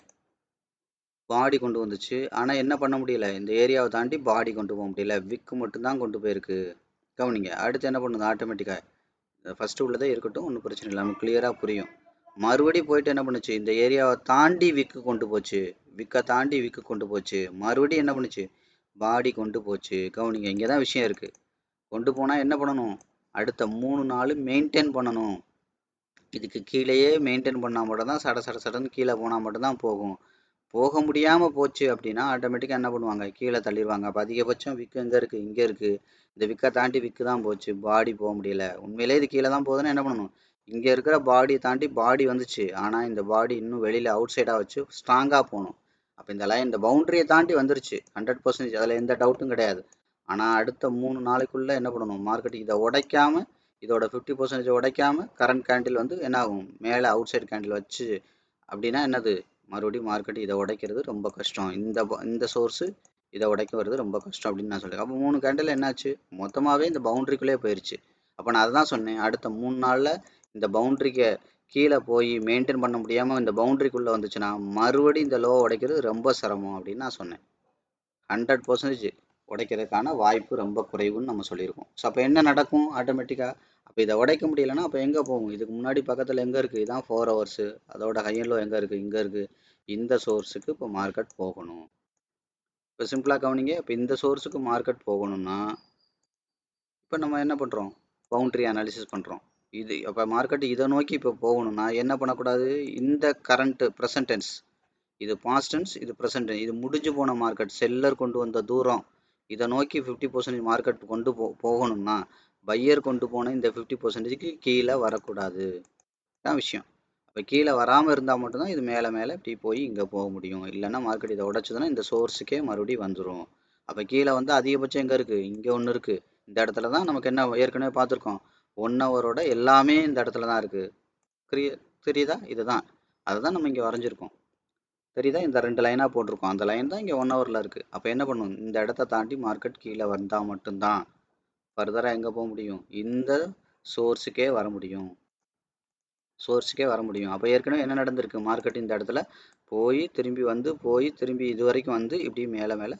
பாடி கொண்டு வந்துச்சு. ஆனால் என்ன பண்ண முடியல? இந்த ஏரியாவை தாண்டி பாடி கொண்டு போக முடியல. விக்கு மட்டும்தான் கொண்டு போயிருக்கு. கவனிங்க, அடுத்து என்ன பண்ணுது? ஆட்டோமேட்டிக்காக ஃபஸ்ட்டு உள்ளதே இருக்கட்டும், ஒன்றும் பிரச்சனை இல்லை, நமக்கு கிளியராக புரியும். மறுபடியும் போயிட்டு என்ன பண்ணுச்சு? இந்த ஏரியாவை தாண்டி விக்கு கொண்டு போச்சு. விக்கை தாண்டி விக்கு கொண்டு போச்சு. மறுபடியும் என்ன பண்ணுச்சு? பாடி கொண்டு போச்சு. கவனிங்க, இங்கே தான் விஷயம் இருக்குது. கொண்டு போனால் என்ன பண்ணணும்? அடுத்த 3 நாள் மெயின்டைன் பண்ணணும். இதுக்கு கீழேயே மெயின்டைன் பண்ணால் மட்டும் தான் சடன்னு கீழே போனால் மட்டும்தான் போகும். போக முடியாமல் போச்சு அப்படின்னா ஆட்டோமேட்டிக்காக என்ன பண்ணுவாங்க? கீழே தள்ளிடுவாங்க. அப்போ அதிகபட்சம் விக்கு எங்கே இருக்குது? இங்கே இருக்குது. இந்த விக்கை தாண்டி விக்கு தான் போச்சு. பாடி போக முடியல. உண்மையிலே இது கீழே தான் போகுதுன்னா என்ன பண்ணணும்? இங்கே இருக்கிற பாடியை தாண்டி பாடி வந்துச்சு. ஆனால் இந்த பாடி இன்னும் வெளியில் அவுட் சைடாக வச்சு ஸ்ட்ராங்காக போகணும். அப்போ இந்த லைன் இந்த பவுண்டரியை தாண்டி வந்துருச்சு 100%. அதில் எந்த டவுட்டும் கிடையாது. ஆனால் அடுத்த 3 நாளைக்குள்ளே என்ன பண்ணணும்? மார்க்கெட் இதை உடைக்காமல், இதோட 50% உடைக்காமல் கரண்ட் கேண்டில் வந்து என்ன ஆகும்? மேலே அவுட் சைடு கேண்டில் வச்சு அப்படின்னா என்னது? மறுபடியும் மார்க்கெட் இதை உடைக்கிறது ரொம்ப கஷ்டம். இந்த சோர்ஸு இதை உடைக்க வருது ரொம்ப கஷ்டம் அப்படின்னு நான் சொல்கிறேன். அப்போ 3 கேண்டில் என்னாச்சு? மொத்தமாகவே இந்த பவுண்டரிக்குள்ளே போயிடுச்சு. அப்போ நான் அதை தான் சொன்னேன், அடுத்த 3 நாளில் இந்த பவுண்டரிக்கு கீழே போய் மெயின்டைன் பண்ண முடியாமல் இந்த பவுண்டரிக்குள்ளே வந்துச்சுன்னா மறுபடியும் இந்த லோவை உடைக்கிறது ரொம்ப சிரமம் அப்படின்னு நான் சொன்னேன். 100% உடைக்கிறதுக்கான வாய்ப்பு ரொம்ப குறைவுன்னு நம்ம சொல்லியிருக்கோம். ஸோ அப்போ என்ன நடக்கும்? ஆட்டோமேட்டிக்காக அப்போ இதை உடைக்க முடியலைன்னா அப்போ எங்கே போகும்? இதுக்கு முன்னாடி பக்கத்தில் எங்கே இருக்குது? இதுதான் 4 ஹவர்ஸு. அதோட ஹை அண்ட் லோ எங்கே இருக்குது? இங்கே இருக்குது. இந்த சோர்ஸுக்கு இப்போ மார்க்கெட் போகணும். இப்போ சிம்பிளாக கவனிங்க. இப்போ இந்த சோர்ஸுக்கு மார்க்கெட் போகணும்னா இப்போ நம்ம என்ன பண்ணுறோம்? பவுண்டரி அனாலிசிஸ் பண்ணுறோம். இது அப்போ மார்க்கெட் இதை நோக்கி இப்போ போகணும்னா என்ன பண்ணக்கூடாது? இந்த கரண்ட்டு ப்ரெசன்டென்ஸ், இது பாஸ்டன்ஸ், இது ப்ரெசன்ட், இது முடிஞ்சு போன மார்க்கெட், செல்லர் கொண்டு வந்த தூரம், இதை நோக்கி 50% மார்க்கெட் கொண்டு போகணும்னா பையர் கொண்டு போன இந்த 50%க்கு கீழே வரக்கூடாது. தான் விஷயம். அப்போ கீழே வராமல் இருந்தால் மட்டும்தான் இது மேலே மேலே இப்படி போய் இங்கே போக முடியும். இல்லைன்னா மார்க்கெட் இதை உடச்சதுன்னா இந்த சோர்ஸுக்கே மறுபடியும் வந்துடும். அப்போ கீழே வந்து அதிகபட்சம் எங்கே இருக்குது? இங்கே ஒன்று இருக்குது. இந்த இடத்துல தான் நமக்கு என்ன ஏற்கனவே பார்த்துருக்கோம், 1 ஹவரோட எல்லாமே இந்த இடத்துல தான் இருக்குது. தெரியுதா? இதுதான் அதுதான் நம்ம இங்கே வரைஞ்சிருக்கோம். தெரியுதா? இந்த 2 லைனாக போட்டிருக்கோம். அந்த லைன் தான் இங்கே 1 ஹவரில் இருக்குது. அப்போ என்ன பண்ணணும்? இந்த இடத்த தாண்டி மார்க்கெட் கீழே வந்தால் மட்டும்தான் ஃபர்தராக எங்கே போக முடியும்? இந்த சோர்ஸுக்கே வர முடியும். அப்போ ஏற்கனவே என்ன நடந்திருக்கு? மார்க்கெட் இந்த இடத்துல போய் திரும்பி வந்து திரும்பி இது வரைக்கும் வந்து இப்படி மேலே மேலே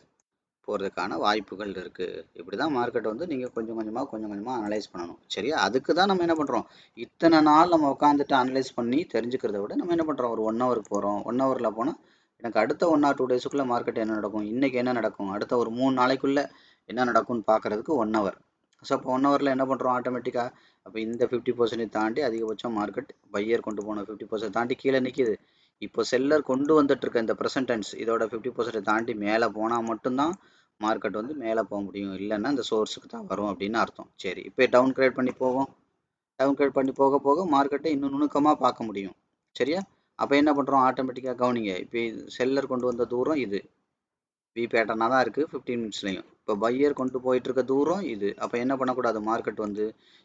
போகிறதுக்கான வாய்ப்புகள் இருக்குது. இப்படி தான் மார்க்கெட் வந்து நீங்கள் கொஞ்சம் கொஞ்சமாக அனலைஸ் பண்ணணும். சரியா? அதுக்கு தான் நம்ம என்ன பண்ணுறோம்? இத்தனை நாள் நம்ம உட்காந்துட்டு அனலைஸ் பண்ணி தெரிஞ்சுக்கிறத விட நம்ம என்ன பண்ணுறோம்? ஒரு 1 ஹவருக்கு போகிறோம். 1 ஹவரில் போனால் எனக்கு அடுத்த 1 ஆர் 2 டேஸுக்குள்ளே மார்க்கெட் என்ன நடக்கும், இன்றைக்கி என்ன நடக்கும், அடுத்த ஒரு 3 நாளைக்குள்ளே என்ன நடக்கும்னு பார்க்குறதுக்கு 1 ஹவர். ஸோ அப்போ 1 ஹவரில் என்ன பண்ணுறோம்? ஆட்டோமேட்டிக்காக அப்போ இந்த 50% தாண்டி அதிகபட்சம் மார்க்கெட் பையர் கொண்டு போன 50% தாண்டி கீழே நிற்கிது. இப்போ செல்லர் கொண்டு வந்துட்டுருக்க இந்த ப்ரெசன்டென்ஸ் இதோட 50% தாண்டி மேலே போனால் மட்டும்தான் மார்க்கெட் வந்து மேலே போக முடியும். இல்லைன்னா இந்த சோர்ஸுக்கு தான் வரும் அப்படின்னு அர்த்தம். சரி, இப்போ டவுன் கிரேட் பண்ணி போவோம். டவுன் கிரேட் பண்ணி போக போக மார்க்கெட்டை இன்னும் நுணுக்கமாக பார்க்க முடியும். சரியா? அப்போ என்ன பண்ணுறோம்? ஆட்டோமேட்டிக்காக கவனிங்க. இப்போ செல்லர் கொண்டு வந்த தூரம் இது வி பேட்டர்னாக தான் இருக்குது 15 மினிட்ஸ்லையும். இப்போ பையர் கொண்டு போயிட்டு இருக்க தூரம் இது. அப்போ என்ன பண்ணக்கூடாது? மார்க்கெட் வந்து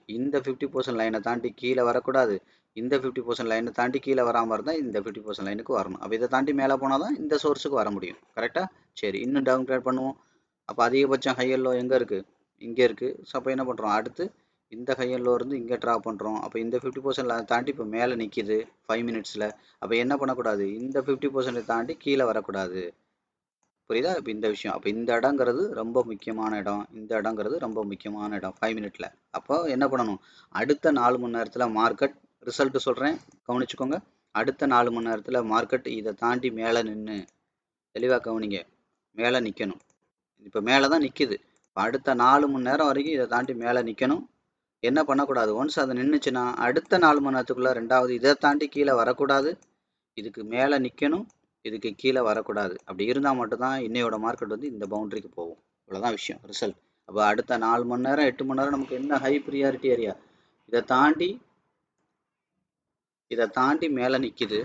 இந்த 50% லைனை தாண்டி கீழே வரக்கூடாது. இந்த 50% லைனை தாண்டி கீழே வராமல் இருந்தால் இந்த 50% லைனுக்கு வரணும். அப்போ இதை தாண்டி மேலே போனால் தான் இந்த சோர்ஸுக்கு வர முடியும். கரெக்டாக? சரி, இன்னும் டவுன் கிரேட் பண்ணுவோம். அப்போ அதிகபட்சம் ஹை அண்ட் லோ எங்கே இருக்குது, இங்கே இருக்குது. ஸோ அப்போ என்ன பண்ணுறோம், அடுத்து இந்த ஹை அண்ட் லோ இருந்து இங்கே ட்ரா பண்ணுறோம். அப்போ இந்த 50% தாண்டி இப்போ மேலே நிற்கிது 5 மினிட்ஸில். அப்போ என்ன பண்ணக்கூடாது, இந்த 50% தாண்டி கீழே வரக்கூடாது. புரியுதா? இப்போ இந்த விஷயம், அப்போ இந்த இடங்கிறது ரொம்ப முக்கியமான இடம், இந்த இடங்கிறது ரொம்ப முக்கியமான இடம் 5 மினிட்ல. அப்போ என்ன பண்ணணும், அடுத்த 4 மணி நேரத்தில் மார்க்கெட் ரிசல்ட் சொல்கிறேன், கவனிச்சுக்கோங்க. அடுத்த 4 மணி நேரத்தில் மார்க்கெட் இதை தாண்டி மேலே நின்று, தெளிவாக கவனிங்க, மேலே நிற்கணும். இப்போ மேலே தான் நிற்கிது. இப்போ அடுத்த 4 மணி நேரம் வரைக்கும் இதை தாண்டி மேலே நிற்கணும். என்ன பண்ணக்கூடாது, ஒன்ஸ் அதை நின்றுச்சுன்னா அடுத்த 4 மணி நேரத்துக்குள்ளே ரெண்டாவது இதை தாண்டி கீழே வரக்கூடாது, இதுக்கு மேலே நிற்கணும், இதுக்கு கீழே வரக்கூடாது. அப்படி இருந்தால் மட்டும்தான் இன்னையோட மார்க்கெட் வந்து இந்த பவுண்டரிக்கு போகும். இவ்வளோதான் விஷயம், ரிசல்ட். அப்போ அடுத்த 4 மணி நேரம் 8 மணி நேரம் நமக்கு என்ன ஹை ப்ரியாரிட்டி ஏரியா, இதை தாண்டி மேலே நிற்கிது,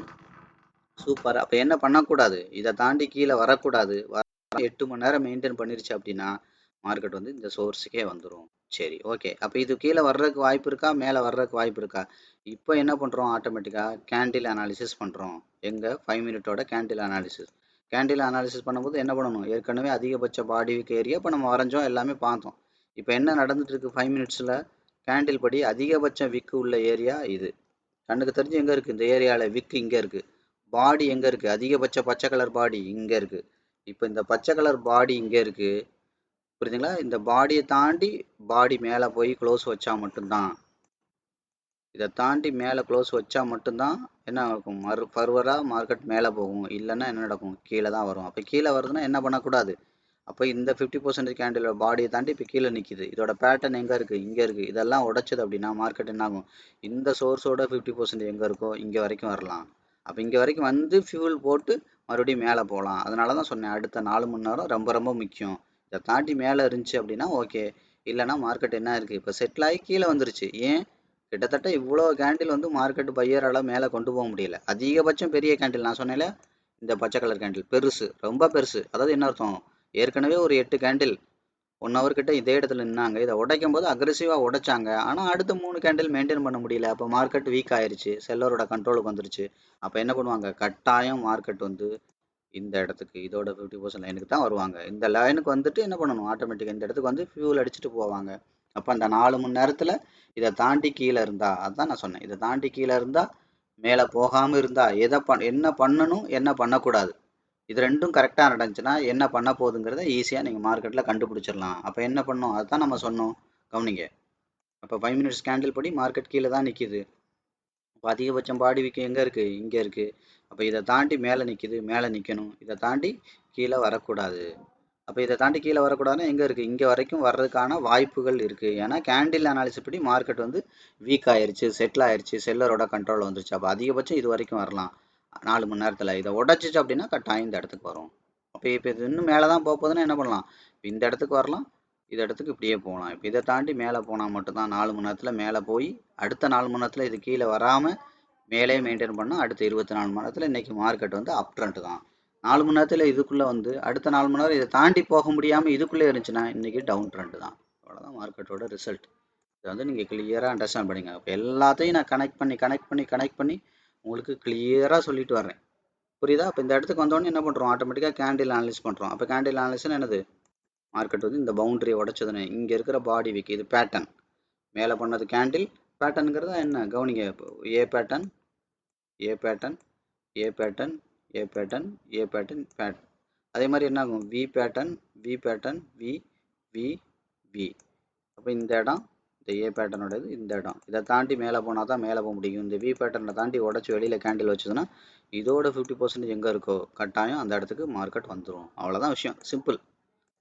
சூப்பர். அப்போ என்ன பண்ணக்கூடாது, இதை தாண்டி கீழே வரக்கூடாது. 8 மணி நேரம் மெயின்டைன் பண்ணிருச்சு அப்படின்னா மார்க்கெட் வந்து இந்த சோர்ஸுக்கே வந்துடும். சரி, ஓகே. அப்போ இது கீழே வர்றதுக்கு வாய்ப்பு இருக்கா, மேலே வர்றதுக்கு வாய்ப்பு இருக்கா? இப்போ என்ன பண்ணுறோம், ஆட்டோமேட்டிக்காக கேண்டில் அனாலிசிஸ் பண்ணுறோம். எங்கள் 5 மினிட்டோட கேண்டில் அனாலிசிஸ். கேண்டில் அனாலிசிஸ் பண்ணும்போது என்ன பண்ணணும், ஏற்கனவே அதிகபட்ச பாடி வீக் ஏரியா இப்போ நம்ம வரைஞ்சோம், எல்லாமே பார்த்தோம். இப்போ என்ன நடந்துட்டு இருக்கு 5 மினிட்ஸில், கேண்டில் படி அதிகபட்ச விக்கு உள்ள ஏரியா இது. கண்ணுக்கு தெரிஞ்சு எங்கே இருக்குது, இந்த ஏரியாவில் விக்கு இங்கே இருக்குது. பாடி எங்கே இருக்குது, அதிகபட்ச பச்சை கலர் பாடி இங்கே இருக்குது. இப்போ இந்த பச்சை கலர் பாடி இங்கே இருக்குது, புரியுதுங்களா? இந்த பாடியை தாண்டி பாடி மேலே போய் க்ளோஸ் வச்சா மட்டும்தான், இதை தாண்டி மேலே க்ளோஸ் வச்சா மட்டும்தான் என்ன இருக்கும், ஃபர்வராக மார்க்கெட் மேலே போகும். இல்லைன்னா என்ன நடக்கும், கீழே தான் வரும். அப்போ கீழே வருதுன்னா என்ன பண்ணக்கூடாது, அப்போ இந்த 50% கேண்டிலோட பாடியை தாண்டி இப்போ கீழே நிற்கிது. இதோட பேட்டர்ன் எங்கே இருக்குது, இங்கே இருக்குது. இதெல்லாம் உடைச்சது அப்படின்னா மார்க்கெட் என்ன ஆகும், இந்த சோர்ஸோட 50% எங்கே இருக்கோ இங்கே வரைக்கும் வரலாம். அப்போ இங்கே வரைக்கும் வந்து ஃபியூல் போட்டு மறுபடியும் மேலே போகலாம். அதனால தான் சொன்னேன், அடுத்த 4 மணி நேரம் ரொம்ப ரொம்ப முக்கியம். இதை தாண்டி மேலே இருந்துச்சு அப்படின்னா ஓகே, இல்லைனா மார்க்கெட் என்ன இருக்குது, இப்போ செட்டில் ஆகி கீழே வந்துருச்சு. ஏன், கிட்டத்தட்ட இவ்வளோ கேண்டில் வந்து மார்க்கெட் பையரால் மேலே கொண்டு போக முடியல. அதிகபட்சம் பெரிய கேண்டில் நான் சொன்னேன்ல, இந்த பச்சை கலர் கேண்டில் பெருசு, ரொம்ப பெருசு. அதாவது என்ன அர்த்தம், ஏற்கனவே ஒரு 8 கேண்டில் 1 ஹவர் கிட்ட இதே இடத்துல நின்னாங்க. இதை உடைக்கும் போது அக்ரெசிவாக உடைச்சாங்க. ஆனால் அடுத்த 3 கேண்டில் மெயின்டைன் பண்ண முடியல. அப்போ மார்க்கெட் வீக் ஆயிடுச்சு, செல்லரோட கண்ட்ரோலுக்கு வந்துருச்சு. அப்போ என்ன பண்ணுவாங்க, கட்டாயம் மார்க்கெட் வந்து இந்த இடத்துக்கு இதோட 50% லைனுக்கு தான் வருவாங்க. இந்த லைனுக்கு வந்துட்டு என்ன பண்ணணும், ஆட்டோமேட்டிக்காக இந்த இடத்துக்கு வந்து ஃபியூல் அடிச்சுட்டு போவாங்க. அப்போ அந்த 4 மணி நேரத்தில் இதை தாண்டி கீழே இருந்தா, அதுதான் நான் சொன்னேன், இதை தாண்டி கீழே இருந்தால் மேலே போகாமல் இருந்தால் என்ன பண்ணணும், என்ன பண்ணக்கூடாது, இது ரெண்டும் கரெக்டாக நடந்துச்சுன்னா என்ன பண்ண போகுதுங்கிறத ஈஸியாக நீங்கள் மார்க்கெட்டில் கண்டுபிடிச்சிடலாம். அப்போ என்ன பண்ணோம், அதுதான் நம்ம சொன்னோம், கவனிங்க. அப்போ 5 மினிட்ஸ் கேண்டில் படி மார்க்கெட் கீழே தான் நிற்கிது. இப்போ அதிகபட்சம் பாடி வீக்கம் எங்கே இருக்குது, இங்கே இருக்குது. அப்போ இதை தாண்டி மேலே நிற்கிது, மேலே நிற்கணும். இதை தாண்டி கீழே வரக்கூடாது. அப்போ இதை தாண்டி கீழே வரக்கூடாதுன்னா எங்கே இருக்குது, இங்கே வரைக்கும் வர்றதுக்கான வாய்ப்புகள் இருக்குது. ஏன்னா கேண்டில் அனாலிசிஸ் படி மார்க்கெட் வந்து வீக் ஆயிடுச்சு, செட்டில் ஆயிடுச்சு, செல்லரோட கண்ட்ரோல் வந்துருச்சு. அப்போ அதிகபட்சம் இது வரைக்கும் வரலாம் 4 மணி நேரத்தில். இதை உடச்சிச்சு அப்படின்னா கட்டாயம் இந்த இடத்துக்கு வரும். அப்போ இப்போ இது இன்னும் மேலே தான் போகுதுன்னா என்ன பண்ணலாம், இந்த இடத்துக்கு வரலாம், இந்த இடத்துக்கு இப்படியே போகலாம். இப்போ இதை தாண்டி மேலே போனால் மட்டும்தான் 4 மணி நேரத்தில் மேலே போய் அடுத்த 4 மணி நேரத்தில் இது கீழே வராமல் மேலே மெயின்டைன் பண்ணால் அடுத்த 24 மணி நேரத்தில் இன்றைக்கி மார்க்கெட் வந்து அப் ட்ரெண்ட் தான். 4 மணி நேரத்தில் இதுக்குள்ளே வந்து அடுத்த 4 மணி நேரம் இதை தாண்டி போக முடியாமல் இதுக்குள்ளே இருந்துச்சுன்னா இன்றைக்கி டவுன் ட்ரெண்ட் தான். அவ்வளோதான் மார்க்கெட்டோட ரிசல்ட். இதை வந்து நீங்கள் கிளியராக அண்டர்ஸ்டாண்ட் பண்ணிங்க. இப்போ எல்லாத்தையும் நான் கனெக்ட் பண்ணி உங்களுக்கு கிளியராக சொல்லிட்டு வரேன், புரியுதா? இப்போ இந்த இடத்துக்கு வந்தோடனே என்ன பண்ணுறோம், ஆட்டோமேட்டிக்காக கேண்டில் அனலைஸ் பண்ணுறோம். அப்போ கேண்டில் அனலைஸ்னா என்னது, மார்க்கெட் வந்து இந்த பவுண்டரியை உடச்சதுன்னு இங்கே இருக்கிற பாடி வீக், இது பேட்டர்ன் மேலே பண்ணது கேண்டில். பேட்டர்னுங்கிறது என்ன, கவனிங்க. இப்போ A pattern, A pattern, A pattern, A pattern, A pattern, pattern. அதே மாதிரி என்ன ஆகும், V pattern, V pattern, V V V. அப்போ இந்த இடம் இந்த ஏ பேட்டர்னோடது இந்த இடம். இதை தாண்டி மேலே போனால் தான் மேலே போக முடியும். இந்த வி பேட்டர்னை தாண்டி உடச்சி வெளியில் கேண்டில் வச்சதுன்னா இதோட 50% எங்கே இருக்கோ கட்டாயம் அந்த இடத்துக்கு மார்க்கெட் வந்துடும். அவ்வளோதான் விஷயம், சிம்பிள்.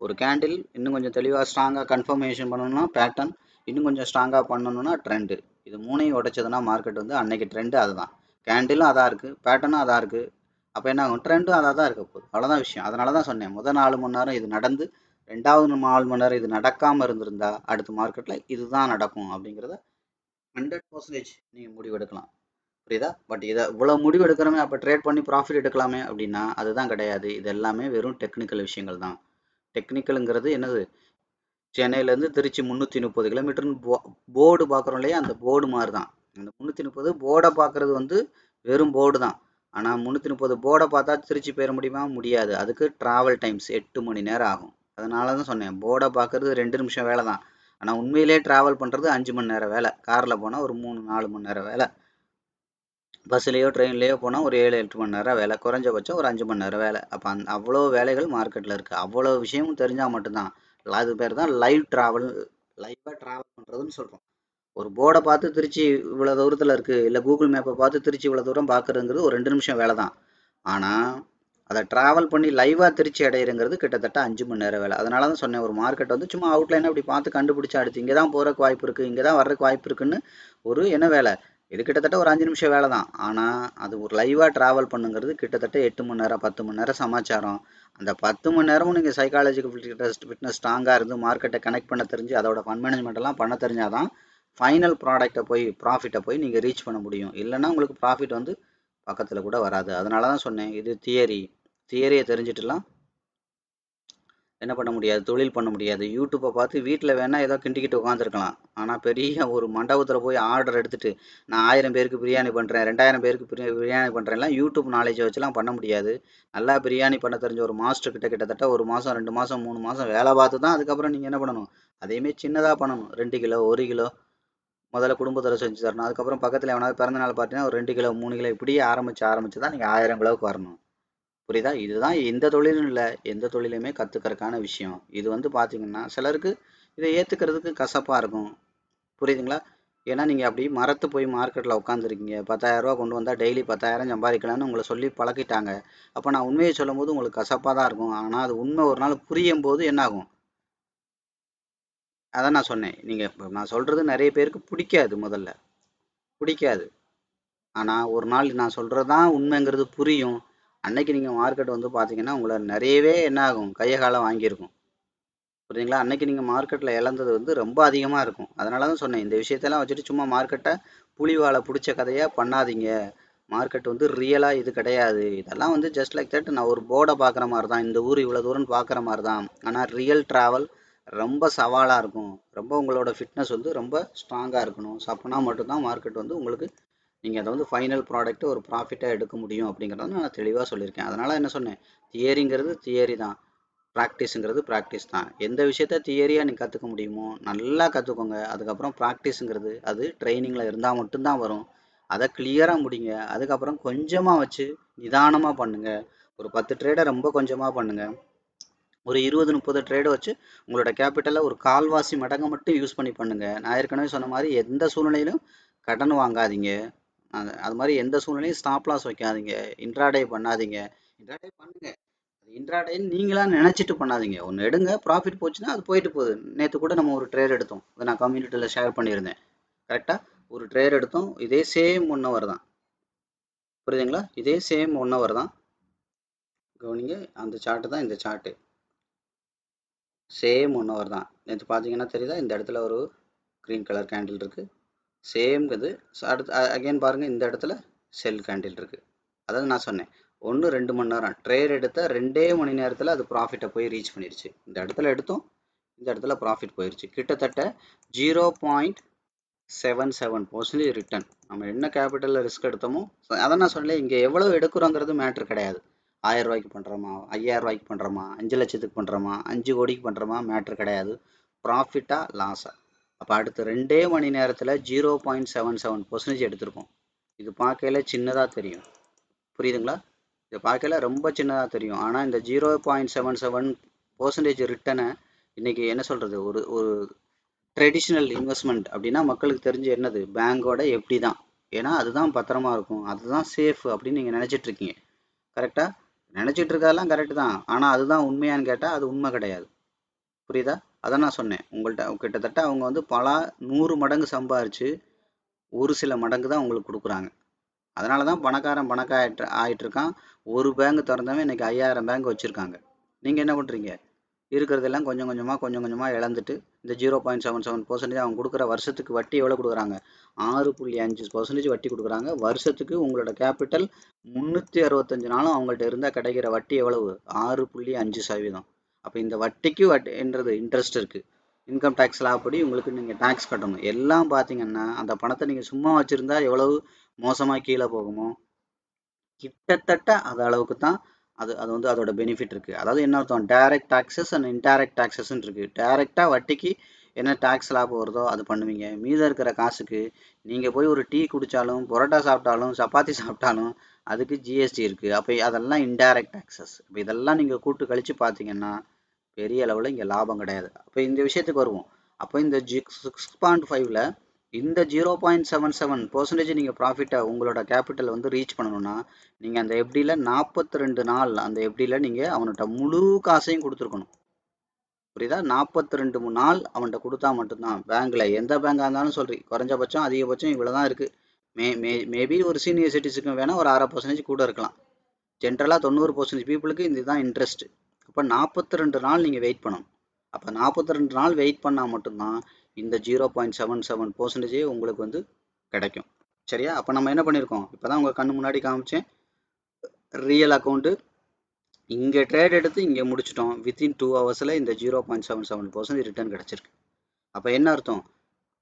ஒரு கேண்டில் இன்னும் கொஞ்சம் தெளிவாக ஸ்ட்ராங்காக கன்ஃபர்மேஷன் பண்ணணும்னா பேட்டர்ன், இன்னும் கொஞ்சம் ஸ்ட்ராங்காக பண்ணணும்னா ட்ரெண்டு. இது மூணையும் உடைச்சதுன்னா மார்க்கெட் வந்து அன்னைக்கு ட்ரெண்டு அதுதான். கேண்டிலும் அதாக இருக்குது, பேட்டர்னும் அதாக இருக்குது. அப்போ என்ன ஆகும், ட்ரெண்டும் அதாக தான் இருக்க போகுது. அவ்வளோதான் விஷயம். அதனால தான் சொன்னேன், முதல் 4 மணி நேரம் இது நடந்து 2வது 4 மணி நேரம் இது நடக்காமல் இருந்திருந்தா அடுத்த மார்க்கெட்டில் இதுதான் நடக்கும் அப்படிங்கிறத 100% நீங்கள் முடிவெடுக்கலாம், புரியுதா? பட் இதை இவ்வளோ முடிவு எடுக்கிறோமே, அப்போ ட்ரேட் பண்ணி ப்ராஃபிட் எடுக்கலாமே அப்படின்னா அதுதான் கிடையாது. இது எல்லாமே வெறும் டெக்னிக்கல் விஷயங்கள் தான். டெக்னிக்கலுங்கிறது என்னது, சென்னையிலேருந்து திருச்சி 330 கிலோமீட்டர்னு போர்டு பார்க்குறோம் இல்லையா, அந்த போர்டு மாதிரி தான். அந்த 330 போர்டை பார்க்குறது வந்து வெறும் போர்டு தான். ஆனால் 330 போர்டை பார்த்தா திருச்சி போயிட முடியுமா, முடியாது. அதுக்கு ட்ராவல் டைம்ஸ் 8 மணி நேரம் ஆகும். அதனால தான் சொன்னேன், போர்டை பார்க்கறது 2 நிமிஷம் வேலை தான். ஆனால் உண்மையிலே ட்ராவல் பண்ணுறது 5 மணி நேரம் வேலை. காரில் போனால் ஒரு 3-4 மணி நேரம் வேலை. பஸ்ஸுலேயோ ட்ரெயின்லேயோ போனால் ஒரு 7-8 மணி நேரம் வேலை. குறைஞ்சபட்சம் ஒரு 5 மணி நேரம் வேலை. அப்போ அவ்வளோ வேலைகள் மார்க்கெட்டில் இருக்குது. அவ்வளோ விஷயமும் தெரிஞ்சால் மட்டும்தான். அது பேர் தான் லைவாக ட்ராவல் பண்ணுறதுன்னு சொல்கிறோம். ஒரு போர்டை பார்த்து திருச்சி இவ்வளோ தூரத்தில் இருக்குது, இல்லை கூகுள் மேப்பை பார்த்து திருச்சி இவ்வளோ தூரம் பார்க்குறதுங்கிறது ஒரு 2 நிமிஷம் வேலை தான். ஆனால் அதை ட்ராவல் பண்ணி லைவாக திருச்சி அடையிறங்கிறது கிட்டத்தட்ட 5 மணி நேரம் வேலை. அதனால தான் சொன்னேன், ஒரு மார்க்கெட் வந்து சும்மா அவுட்லைனாக இப்படி பார்த்து கண்டுபிடிச்சா அடுத்து இங்கே தான் போகிறக்கு வாய்ப்பு இருக்குது, இங்கே தான் வர்றதுக்கு வாய்ப்பு இருக்குன்னு ஒரு என்ன வேலை. இது கிட்டத்தட்ட ஒரு 5 நிமிஷம் வேலை தான். ஆனால் அது ஒரு லைவாக ட்ராவல் பண்ணுங்கிறது கிட்டத்தட்ட 8 மணி நேரம் 10 மணி நேரம் சமாச்சாரம். அந்த 10 மணி நேரமும் நீங்கள் சைக்காலஜிக்கல் ஃபிட்னஸ் ஸ்ட்ராங்காக இருந்து மார்க்கெட்டை கனெக்ட் பண்ண தெரிஞ்சு அதோட ஃபண்ட் மேனேஜ்மெண்ட்டெல்லாம் பண்ண தெரிஞ்சாதான் ஃபைனல் ப்ராடக்டை போய் ப்ராஃபிட்டை போய் நீங்கள் ரீச் பண்ண முடியும். இல்லைன்னா உங்களுக்கு ப்ராஃபிட் வந்து பக்கத்தில் கூட வராது. அதனால தான் சொன்னேன், இது தியரியை தெரிஞ்சிட்டுலாம் என்ன பண்ண முடியாது, தொழில் பண்ண முடியாது. யூடியூப்பை பார்த்து வீட்டில் வேணால் ஏதோ கிண்டிக்கிட்டு உட்காந்துருக்கலாம். ஆனால் பெரிய ஒரு மண்டபத்தில் போய் ஆர்டர் எடுத்துகிட்டு நான் 1000 பேருக்கு பிரியாணி பண்ணுறேன், 2000 பேருக்கு பிரியாணி பண்ணுறேன்லாம் யூடியூப் நாலேஜை வச்சுலாம் பண்ண முடியாது. நல்லா பிரியாணி பண்ண தெரிஞ்ச ஒரு மாஸ்டர் கிட்டத்தட்ட 1 மாதம் 2 மாதம் 3 மாதம் வேலை பார்த்து தான் அதுக்கப்புறம் நீங்கள் என்ன பண்ணணும், அதேமாரி சின்னதாக பண்ணணும். 2 கிலோ 1 கிலோ முதல்ல குடும்பத்தில் செஞ்சு தரணும். அதுக்கப்புறம் பக்கத்தில் எவனாவது பிறந்த நாள் பார்த்தீங்கன்னா ஒரு 2 கிலோ 3 கிலோ இப்படியே ஆரம்பித்து தான் நீங்கள் 1000 கிலோவுக்கு வரணும். புரியுதா? இதுதான் எந்த தொழிலும் இல்லை, எந்த தொழிலுமே கற்றுக்கறக்கான விஷயம். இது வந்து பார்த்தீங்கன்னா சிலருக்கு இதை ஏற்றுக்கிறதுக்கு கசப்பாக இருக்கும். புரியுதுங்களா? ஏன்னா நீங்கள் அப்படி மரத்து போய் மார்க்கெட்டில் உட்காந்துருக்கீங்க, 10,000 ரூபா கொண்டு வந்தால் டெய்லி 10,000 சம்பாதிக்கலான்னு உங்களை சொல்லி பழக்கிட்டாங்க. அப்போ நான் உண்மையை சொல்லும் போது உங்களுக்கு கசப்பாக தான் இருக்கும். ஆனால் அது உண்மை ஒரு நாள் புரியும் போது என்ன ஆகும்? அதான் நான் சொன்னேன், நீங்கள் நான் சொல்கிறது நிறைய பேருக்கு பிடிக்காது, முதல்ல பிடிக்காது. ஆனால் ஒரு நாள் நான் சொல்கிறது தான் உண்மைங்கிறது புரியும். அன்னைக்கு நீங்கள் மார்க்கெட் வந்து பார்த்தீங்கன்னா உங்களை நிறையவே என்ன ஆகும், கையை காலம் வாங்கியிருக்கும். புரியுதுங்களா? அன்னைக்கு நீங்கள் மார்க்கெட்டில் இழந்தது வந்து ரொம்ப அதிகமாக இருக்கும். அதனால தான் சொன்னேன், இந்த விஷயத்தெல்லாம் வச்சுட்டு சும்மா மார்க்கெட்டை புலிவாலை பிடிச்ச கதையாக பண்ணாதீங்க. மார்க்கெட் வந்து ரியலாக இது கிடையாது. இதெல்லாம் வந்து ஜஸ்ட் லைக் தட் நான் ஒரு போர்டை பார்க்குற மாதிரி தான், இந்த ஊர் இவ்வளோ தூரம்னு பார்க்குற மாதிரி தான். ஆனால் ரியல் ட்ராவல் ரொம்ப சவாலாக இருக்கும். ரொம்ப உங்களோட ஃபிட்னஸ் வந்து ரொம்ப ஸ்ட்ராங்காக இருக்கணும். ஸோ அப்போனா மட்டும்தான் மார்க்கெட் வந்து உங்களுக்கு நீங்கள் அதை வந்து ஃபைனல் ப்ராடக்ட் ஒரு ப்ராஃபிட்டாக எடுக்க முடியும் அப்படிங்கிறத நான் தெளிவாக சொல்லியிருக்கேன். அதனால் என்ன சொன்னேன், தியரிங்கிறது தியரி தான், ப்ராக்டிஸுங்கிறது ப்ராக்டிஸ் தான். எந்த விஷயத்த தியரியாக நீங்கள் கற்றுக்க முடியுமோ நல்லா கற்றுக்கோங்க. அதுக்கப்புறம் ப்ராக்டிஸுங்கிறது அது ட்ரைனிங்கில் இருந்தால் மட்டும்தான் வரும். அதை கிளியராக முடிங்க. அதுக்கப்புறம் கொஞ்சமாக வச்சு நிதானமாக பண்ணுங்கள். ஒரு 10 ட்ரேடை ரொம்ப கொஞ்சமாக பண்ணுங்கள். ஒரு 20-30 ட்ரேடை வச்சு உங்களோட கேபிட்டலை ஒரு கால்வாசி மடங்கை மட்டும் யூஸ் பண்ணி பண்ணுங்கள். நான் ஏற்கனவே சொன்ன மாதிரி எந்த சூழ்நிலையிலும் கடன் வாங்காதீங்க. அது மாதிரி எந்த சூழ்நிலையும் ஸ்டாப் லாஸ் வைக்காதீங்க. இன்ட்ராடே பண்ணாதீங்க. இன்ட்ராடே பண்ணுங்க, இன்ட்ராடேன்னு நீங்களா நினச்சிட்டு பண்ணாதீங்க. ஒன்று எடுங்க, ப்ராஃபிட் போச்சுன்னா அது போயிட்டு போகுது. நேற்று கூட நம்ம ஒரு ட்ரேட் எடுத்தோம், அதை நான் கம்யூனிட்டியில் ஷேர் பண்ணியிருந்தேன். கரெக்டாக ஒரு ட்ரேட் எடுத்தோம், இதே சேம் 1 ஹவர் தான். புரியுதுங்களா? இதே சேம் 1 ஹவர் தான். கவனிங்க, அந்த சார்ட்டு தான் இந்த சார்ட்டு, சேம் 1 ஹவர் தான். நேற்று பார்த்தீங்கன்னா தெரியுதா, இந்த இடத்துல ஒரு க்ரீன் கலர் கேண்டில் இருக்குது, சேம் இது. அடுத்து அகைன் பாருங்கள், இந்த இடத்துல செல் கேண்டில் இருக்குது. அதாவது நான் சொன்னேன் 1-2 மணி நேரம் ட்ரேட் எடுத்த 2 மணி நேரத்தில் அது ப்ராஃபிட்டை போய் ரீச் பண்ணிடுச்சு. இந்த இடத்துல எடுத்தோம், இந்த இடத்துல ப்ராஃபிட் போயிடுச்சு. கிட்டத்தட்ட 0.77% ரிட்டர்ன். நம்ம என்ன கேபிட்டலில் ரிஸ்க் எடுத்தோமோ அதை நான் சொல்லலை. இங்கே எவ்வளோ எடுக்கிறோங்கிறது மேட்ரு கிடையாது. 1000 ரூபாய்க்கு பண்ணுறோமா, 5000 ரூபாய்க்கு பண்ணுறோமா, 5 லட்சத்துக்கு பண்ணுறோமா, 5 கோடிக்கு பண்ணுறோமா, மேட்ரு கிடையாது. ப்ராஃபிட்டா லாஸா. அப்போ அடுத்த 2 மணி நேரத்தில் 0.77% எடுத்திருக்கோம். இது பார்க்கையில சின்னதாக தெரியும். புரியுதுங்களா? இதை பார்க்கல ரொம்ப சின்னதாக தெரியும். ஆனால் இந்த 0.77% ரிட்டனை இன்றைக்கி என்ன சொல்கிறது, ஒரு ஒரு ட்ரெடிஷ்னல் இன்வெஸ்ட்மெண்ட் அப்படின்னா மக்களுக்கு தெரிஞ்சு என்னது, பேங்கோட எப்படி தான். ஏன்னா அதுதான் பத்திரமா இருக்கும், அதுதான் சேஃப் அப்படின்னு நீங்கள் நினச்சிட்ருக்கீங்க. கரெக்டாக நினச்சிட்டு இருக்கதெல்லாம் கரெக்டு தான். ஆனால் அதுதான் உண்மையான்னு கேட்டால் அது உண்மை கிடையாது. புரியுதா? அதை நான் சொன்னேன் உங்கள்கிட்ட. கிட்டத்தட்ட அவங்க வந்து பல 100 மடங்கு சம்பாரித்து ஒரு சில மடங்கு தான் உங்களுக்கு கொடுக்குறாங்க. அதனால தான் பணக்காரன் ஆகிட்டுருக்கான். ஒரு பேங்க் திறந்தவன் இன்றைக்கி 5000 பேங்க் வச்சுருக்காங்க. நீங்கள் என்ன பண்ணுறீங்க, இருக்கிறதெல்லாம் கொஞ்சம் கொஞ்சமாக இழந்துட்டு இந்த 0.77% அவங்க கொடுக்குற வருஷத்துக்கு வட்டி எவ்வளோ கொடுக்குறாங்க, 6.5% வட்டி கொடுக்குறாங்க. வருஷத்துக்கு உங்களோட கேபிட்டல் 365 நாளும் அவங்கள்ட்ட இருந்தால் கிடைக்கிற வட்டி எவ்வளவு, 6.5%. அப்போ இந்த வட்டிக்கு என்றது இன்ட்ரெஸ்ட் இருக்குது. இன்கம் டேக்ஸ் லா படி உங்களுக்கு நீங்கள் டேக்ஸ் கட்டணும். எல்லாம் பார்த்தீங்கன்னா அந்த பணத்தை நீங்கள் சும்மா வச்சுருந்தா எவ்வளவு மோசமாக கீழே போகுமோ கிட்டத்தட்ட அது அளவுக்கு தான் அது அது வந்து அதோட பெனிஃபிட் இருக்குது. அதாவது என்ன அர்த்தம், டைரக்ட் டாக்ஸஸ் அண்ட் இன்டைரக்ட் டாக்ஸஸ்ன்னு இருக்குது. டைரெக்டாக வட்டிக்கு என்ன டேக்ஸ் லாபம் வருதோ அது பண்ணுவீங்க. மீதம் இருக்கிற காசுக்கு நீங்கள் போய் ஒரு டீ குடித்தாலும், பரோட்டா சாப்பிட்டாலும், சப்பாத்தி சாப்பிட்டாலும் அதுக்கு ஜிஎஸ்டி இருக்குது. அப்போ அதெல்லாம் இன்டைரக்ட் டாக்ஸஸ். இப்போ இதெல்லாம் நீங்கள் கூட்டு கழித்து பார்த்தீங்கன்னா பெரிய அளவில் இங்கே லாபம் கிடையாது. அப்போ இந்த விஷயத்துக்கு வருவோம். அப்போ இந்த 6.5ல் இந்த 0.77% நீங்கள் ப்ராஃபிட்டை உங்களோட கேபிட்டல் வந்து ரீச் பண்ணணும்னா நீங்கள் அந்த எஃப்டியில் 42 நாள் அந்த எஃப்டியில் நீங்கள் அவன்கிட்ட முழு காசையும் கொடுத்துருக்கணும். புரியுதா? 42 நாள் அவன்கிட்ட கொடுத்தா மட்டும்தான். பேங்க்கில் எந்த பேங்காக இருந்தாலும் சொல்கிறேன், குறைஞ்சபட்சம் அதிகபட்சம் இவ்வளோ தான் இருக்குது. மேபி ஒரு சீனியர் சிட்டிஸுக்கு வேணால் ஒரு 0.5% கூட இருக்கலாம். ஜென்ரலாக 90% பீப்புளுக்கு இதுதான் இன்ட்ரெஸ்ட். அப்போ 42 நாள் நீங்கள் வெயிட் பண்ணணும். அப்போ 42 நாள் வெயிட் பண்ணால் மட்டும்தான் இந்த 0.77% உங்களுக்கு வந்து கிடைக்கும். சரியா? அப்போ நம்ம என்ன பண்ணியிருக்கோம், இப்போ தான் உங்கள் கண்ணு முன்னாடி காமிச்சேன். ரியல் அக்கௌண்ட்டு இங்கே ட்ரேட் எடுத்து இங்கே முடிச்சிட்டோம். வித்தின் 2 ஹவர்ஸில் இந்த 0.77% ரிட்டர்ன் கிடச்சிருக்கு. அப்போ என்ன அர்த்தம்,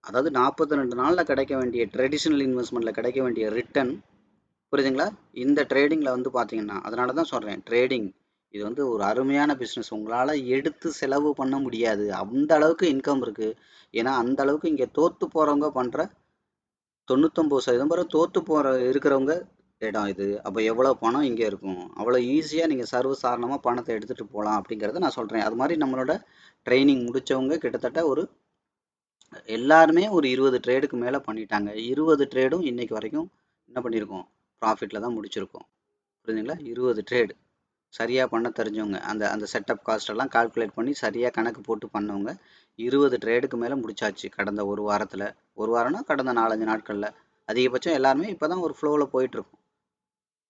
அதாவது 42 நாளில் கிடைக்க வேண்டிய ட்ரெடிஷ்னல் இன்வெஸ்ட்மெண்ட்டில் கிடைக்க வேண்டிய ரிட்டர்ன், புரியுதுங்களா? இந்த ட்ரேடிங்கில் வந்து பார்த்தீங்கன்னா, அதனால தான் சொல்கிறேன் ட்ரேடிங் இது வந்து ஒரு அருமையான பிஸ்னஸ். உங்களால் எடுத்து செலவு பண்ண முடியாது, அந்த அளவுக்கு இன்கம் இருக்குது. ஏன்னா அந்த அளவுக்கு இங்கே தோற்று போகிறவங்க பண்ணுற 99% பேர் தோற்று போகிற இருக்கிறவங்க இடம் இது. அப்போ எவ்வளோ பணம் இங்கே இருக்கும், அவ்வளோ ஈஸியாக நீங்கள் சர்வசாதாரணமாக பணத்தை எடுத்துகிட்டு போகலாம் அப்படிங்கிறத நான் சொல்கிறேன். அது மாதிரி நம்மளோட ட்ரைனிங் முடித்தவங்க கிட்டத்தட்ட ஒரு எல்லாருமே ஒரு 20 ட்ரேடுக்கு மேலே பண்ணிட்டாங்க. 20 ட்ரேடும் இன்னைக்கு வரைக்கும் என்ன பண்ணியிருக்கோம், ப்ராஃபிட்டில் தான் முடிச்சிருக்கோம். புரியுதுங்களா? 20 ட்ரேடு சரியாக பண்ண தெரிஞ்சவங்க, அந்த அந்த செட்டப் காஸ்ட்டெல்லாம் கால்குலேட் பண்ணி சரியாக கணக்கு போட்டு பண்ணவங்க 20 ட்ரேடுக்கு மேலே முடிச்சாச்சு கடந்த ஒரு வாரத்தில். ஒரு வாரம்னா கடந்த 4-5 நாட்களில். அதிகபட்சம் எல்லாருமே இப்போ தான் ஒரு ஃப்ளோவில் போயிட்டுருக்கும்.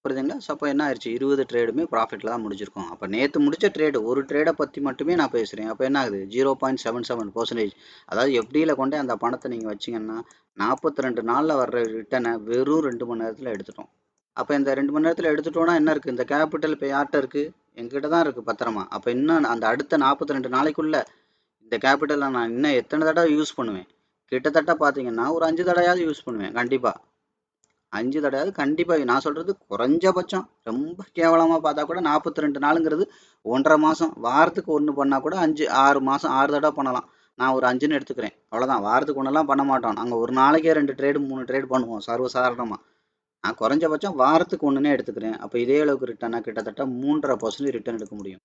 புரியுதுங்களா? ஸோ அப்போ என்ன ஆயிடுச்சு, 20 ட்ரேடுமே ப்ராஃபிட்டில் தான் முடிச்சிருக்கோம். அப்போ நேற்று முடிச்ச ட்ரேடு ஒரு ட்ரேடை பற்றி மட்டுமே நான் பேசுகிறேன். அப்போ என்ன ஆகுது, 0.77%. அதாவது எஃப்டியில் கொண்டே அந்த பணத்தை நீங்கள் வச்சிங்கன்னா 42 நாளில் வர்ற ரிட்டனை வெறும் 2 மணி நேரத்தில் எடுத்துட்டோம். அப்போ இந்த 2 மணி நேரத்தில் எடுத்துட்டோன்னா என்ன இருக்குது, இந்த கேபிட்டல் இப்போ யார்கிட்ட இருக்குது, எங்கிட்ட தான் இருக்குது பத்திரமா. அப்போ இன்னும் அந்த அடுத்த 42 நாளைக்குள்ளே இந்த கேபிட்டலை நான் இன்னும் எத்தனை தடவை யூஸ் பண்ணுவேன், கிட்டத்தட்ட பார்த்தீங்கன்னா ஒரு 5 தடவையாவது யூஸ் பண்ணுவேன் கண்டிப்பாக. 5 தடவையாவது கண்டிப்பாக. நான் சொல்கிறது குறைஞ்சபட்சம். ரொம்ப கேவலமாக பார்த்தா கூட 42 நாளுங்கிறது 1.5 மாதம். வாரத்துக்கு ஒன்று பண்ணால் கூட 5-6 மாதம் 6 தடவை பண்ணலாம். நான் ஒரு 5ன்னு எடுத்துக்கிறேன், அவ்வளோதான். வாரத்துக்கு ஒன்றெல்லாம் பண்ண மாட்டோம் நாங்கள். ஒரு நாளைக்கே 2 ட்ரேடு 3 ட்ரேடு பண்ணுவோம் சர்வசாதாரணமாக. நான் குறைஞ்சபட்சம் வாரத்துக்கு ஒன்றுனே எடுத்துக்கிறேன். அப்போ இதே அளவுக்கு ரிட்டர்னாக கிட்டத்தட்ட 3.5% ரிட்டர்ன் எடுக்க முடியும்.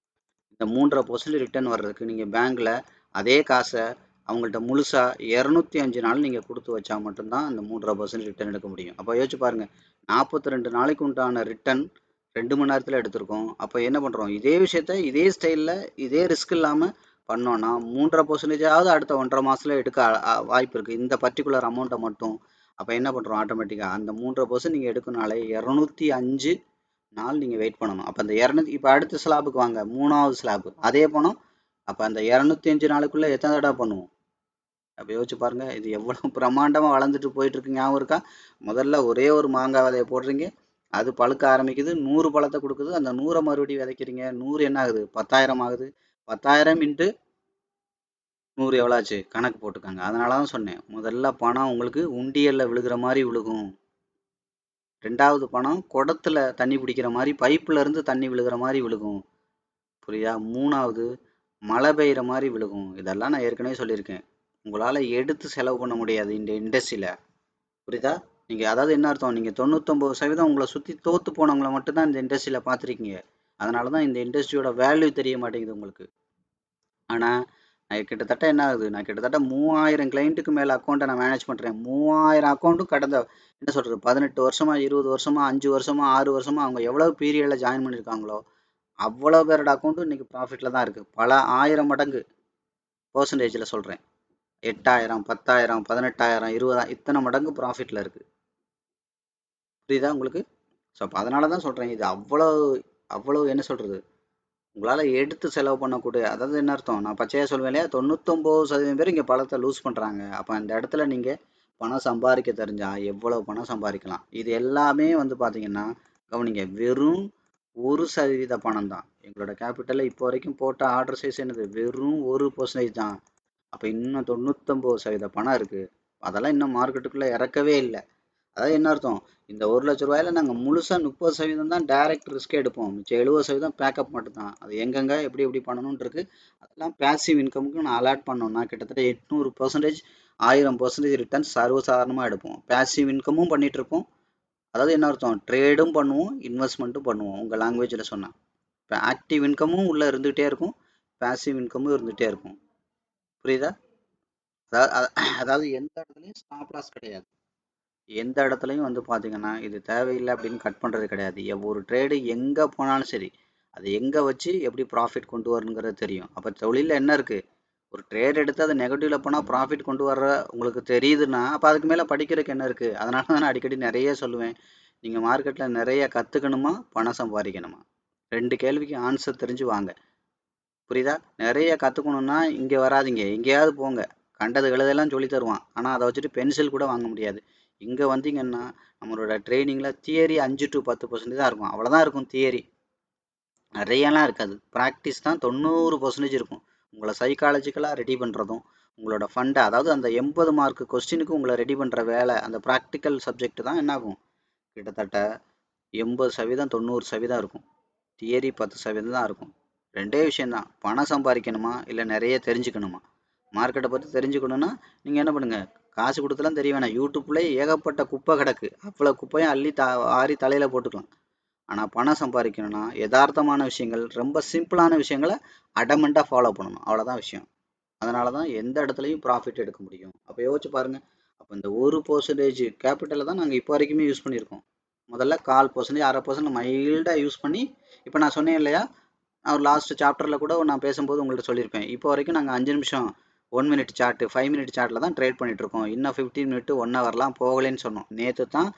இந்த 3.5% ரிட்டர்ன் வர்றதுக்கு நீங்கள் பேங்க்கில் அதே காசை அவங்கள்ட்ட முழுசாக 205 நாள் நீங்கள் கொடுத்து வச்சா மட்டும்தான் அந்த 3.5% ரிட்டர்ன் எடுக்க முடியும். அப்போ யோசிச்சு பாருங்கள், 42 நாளைக்கு உண்டான ரிட்டர்ன் 2 மணி நேரத்தில் எடுத்திருக்கோம். அப்போ என்ன பண்ணுறோம், இதே விஷயத்த இதே ஸ்டைலில் இதே ரிஸ்க் இல்லாமல் பண்ணோன்னா 3.5%ஆவது அடுத்த 1.5 மாதத்தில் எடுக்க வாய்ப்பு இருக்குது, இந்த பர்டிகுலர் அமௌண்ட்டை மட்டும். அப்போ என்ன பண்ணுறோம், ஆட்டோமேட்டிக்காக அந்த 3.5% நீங்கள் எடுக்கனாலே 205 நாள் நீங்கள் வெயிட் பண்ணணும். அப்போ அந்த 200 இப்போ அடுத்த ஸ்லாபுக்கு வாங்க, 3வது ஸ்லாபு அதே பணம். அப்போ அந்த 205 நாளுக்குள்ளே எத்தனை தடவை பண்ணுவோம். அப்போ யோசிச்சு பாருங்கள், இது எவ்வளோ பிரம்மாண்டமாக வளர்ந்துட்டு போயிட்டுருக்கு. ஞாபகம் இருக்கா? முதல்ல ஒரே ஒரு மாங்காய் விதையை போடுறீங்க, அது பழுக்க ஆரம்பிக்குது, 100 பழத்தை கொடுக்குது. அந்த 100 மறுபடியும் விதைக்கிறீங்க, 100 என்ன ஆகுது, 10,000 ஆகுது. 10,000 இன்ட்டு 100 எவ்வளோ ஆச்சு, கணக்கு போட்டுக்காங்க. அதனால தான் சொன்னேன், முதல்ல பணம் உங்களுக்கு உண்டியலில் விழுகிற மாதிரி விழுகும். 2வது பணம் குடத்துல தண்ணி பிடிக்கிற மாதிரி, பைப்பில் இருந்து தண்ணி விழுகிற மாதிரி விழுகும். புரியுதா? 3வது மழை பெய்கிற மாதிரி விழுகும். இதெல்லாம் நான் ஏற்கனவே சொல்லியிருக்கேன். உங்களால் எடுத்து செலவு பண்ண முடியாது இந்த இண்டஸ்ட்ரியில். புரியுதா? நீங்கள் அதாவது என்ன அர்த்தம், நீங்கள் 99% உங்களை சுற்றி தோற்று போனவங்களை மட்டும்தான் இந்த இண்டஸ்ட்ரியில் பார்த்துருக்கீங்க. அதனால தான் இந்த இண்டஸ்ட்ரியோட வேல்யூ தெரிய மாட்டேங்குது உங்களுக்கு. ஆனால் நான் கிட்டத்தட்ட என்ன ஆகுது, நான் கிட்டத்தட்ட 3000 கிளைண்ட்டுக்கு மேலே அக்கௌண்ட்டை நான் மேனேஜ் பண்ணுறேன். 3000 அக்கௌண்ட்டும் கடந்த என்ன சொல்கிறது 18 வருஷமா, 20 வருஷமா, 5 வருஷமா, 6 வருஷமா அவங்க எவ்வளோ பீரியடில் ஜாயின் பண்ணியிருக்காங்களோ அவ்வளோ பேரோட அக்கௌண்ட்டும் இன்றைக்கி ப்ராஃபிட்டில் தான் இருக்குது. பல 1000 மடங்கு பர்சன்டேஜில் சொல்கிறேன். 8000, 10,000, 18,000, 20,000 இத்தனை மடங்கு ப்ராஃபிட்டில் இருக்குது. புரியுதா உங்களுக்கு? ஸோ அப்போ அதனால தான் சொல்கிறேன், இது அவ்வளோ அவ்வளோ என்ன சொல்கிறது, உங்களால் எடுத்து செலவு பண்ணக்கூடிய, அதாவது என்ன அர்த்தம், நான் பச்சையாக சொல்வேன் இல்லையா, 99% பேர் இங்கே பணத்தை லூஸ் பண்ணுறாங்க. அப்போ அந்த இடத்துல நீங்கள் பணம் சம்பாதிக்க தெரிஞ்சால் எவ்வளோ பணம் சம்பாதிக்கலாம். இது எல்லாமே வந்து பார்த்தீங்கன்னா கவனிங்க, வெறும் 1% பணம் தான். எங்களோட கேபிட்டலில் இப்போ வரைக்கும் போட்ட ஆர்டர் சைஸ் என்னது, வெறும் 1% தான். அப்போ இன்னும் 99% பணம் இருக்குது, அதெல்லாம் இன்னும் மார்க்கெட்டுக்குள்ளே இறக்கவே இல்லை. அதாவது என்ன அர்த்தம், இந்த 1,00,000 நாங்கள் முழுசாக 30% தான் டைரக்ட் ரிஸ்க் எடுப்போம், மிச்சம் 70% பேக்கப் மட்டும்தான். அது எங்கெங்க எப்படி எப்படி பண்ணணும்னு இருக்கு. அதெல்லாம் பேசிவ் இன்கமுக்கு நான் அலாட் பண்ணோம்னா கிட்டத்தட்ட 800%, 1000% ரிட்டர்ன் சர்வசாதாரணமாக எடுப்போம். பேசிவ் இன்கமும் பண்ணிட்டு இருப்போம். அதாவது என்ன அர்த்தம், ட்ரேடும் பண்ணுவோம், இன்வெஸ்ட்மெண்ட்டும் பண்ணுவோம். உங்கள் லாங்குவேஜில் சொன்னால் இப்போ ஆக்டிவ் இன்கமும் உள்ளே இருந்துகிட்டே இருக்கும், பேசிவ் இன்கமும் இருந்துகிட்டே இருக்கும். புரியுதா? அதாவது எந்த இடத்துலையும் ஸ்டாப் லாஸ் கிடையாது. எந்த இடத்துலையும் வந்து பார்த்தீங்கன்னா இது தேவையில்லை அப்படின்னு கட் பண்ணுறது கிடையாது. ஒரு ட்ரேடு எங்கே போனாலும் சரி, அது எங்கே வச்சு எப்படி ப்ராஃபிட் கொண்டு வரணுங்கிறது தெரியும். அப்போ தொழிலில் என்ன இருக்குது, ஒரு ட்ரேட் எடுத்து அது நெகட்டிவில் போனால் ப்ராஃபிட் கொண்டு வர்ற உங்களுக்கு தெரியுதுன்னா அப்போ அதுக்கு மேலே படிக்கிறதுக்கு என்ன இருக்குது. அதனால தான் நான் அடிக்கடி நிறைய சொல்லுவேன், நீங்கள் மார்க்கெட்டில் நிறைய கற்றுக்கணுமா பணம் சம்பாதிக்கணுமா, 2 கேள்விக்கு ஆன்சர் தெரிஞ்சு வாங்க. புரியுதா? நிறைய கற்றுக்கணுன்னா இங்கே வராதிங்க, எங்கேயாவது போங்க. கண்டது கழுதெல்லாம் சொல்லி தருவான், ஆனால் அதை வச்சுட்டு பென்சில் கூட வாங்க முடியாது. இங்கே வந்தீங்கன்னா நம்மளோட ட்ரைனிங்கில் தியரி 5 to 10% தான் இருக்கும், அவ்வளோதான் இருக்கும் தியரி, நிறையலாம் இருக்காது. ப்ராக்டிஸ் தான் 90% இருக்கும். உங்களை சைக்காலஜிக்கலாக ரெடி பண்ணுறதும் உங்களோட ஃபண்டை, அதாவது அந்த 80 மார்க் கொஸ்டினுக்கு உங்களை ரெடி பண்ணுற வேலை, அந்த ப்ராக்டிக்கல் சப்ஜெக்ட் தான் என்னாகும், கிட்டத்தட்ட 80% 90% இருக்கும். தியரி 10% தான் இருக்கும். ரெண்டே விஷயந்தான், பணம் சம்பாதிக்கணுமா இல்லை நிறைய தெரிஞ்சுக்கணுமா. மார்க்கெட்டை பற்றி தெரிஞ்சுக்கணுன்னா நீங்கள் என்ன பண்ணுங்கள், காசு கொடுத்துலாம் தெரிய வேணாம், யூடியூப்லேயே ஏகப்பட்ட குப்பை கிடக்கு, அவ்வளோ குப்பையும் அள்ளி ஆறி தலையில் போட்டுக்கலாம். ஆனால் பணம் சம்பாதிக்கணும்னா யதார்த்தமான விஷயங்கள், ரொம்ப சிம்பிளான விஷயங்களை அடமெண்ட்டாக ஃபாலோ பண்ணணும், அவ்வளோதான் விஷயம். அதனால தான் எந்த இடத்துலையும் ப்ராஃபிட் எடுக்க முடியும். அப்போ யோசிச்சு பாருங்கள், அப்போ இந்த 1% கேபிட்டலை தான் நாங்கள் இப்போ வரைக்குமே யூஸ் பண்ணியிருக்கோம். முதல்ல 1/4%, 1/2% மைல்டாக யூஸ் பண்ணி, இப்போ நான் சொன்னேன் இல்லையா, நான் லாஸ்ட் சாப்டரில் கூட நான் பேசும்போது உங்கள்கிட்ட சொல்லியிருப்பேன், இப்போ வரைக்கும் நாங்கள் 5 நிமிஷம் 1 மினிட் சார்ட்டு 5 மினிட் சார்ட்டில் தான் ட்ரேட் பண்ணிகிட்ருக்கோம். இன்னும் 15 மினிட் 1 ஹவர்லாம் போகலேன்னு சொன்னோம். நேற்று தான்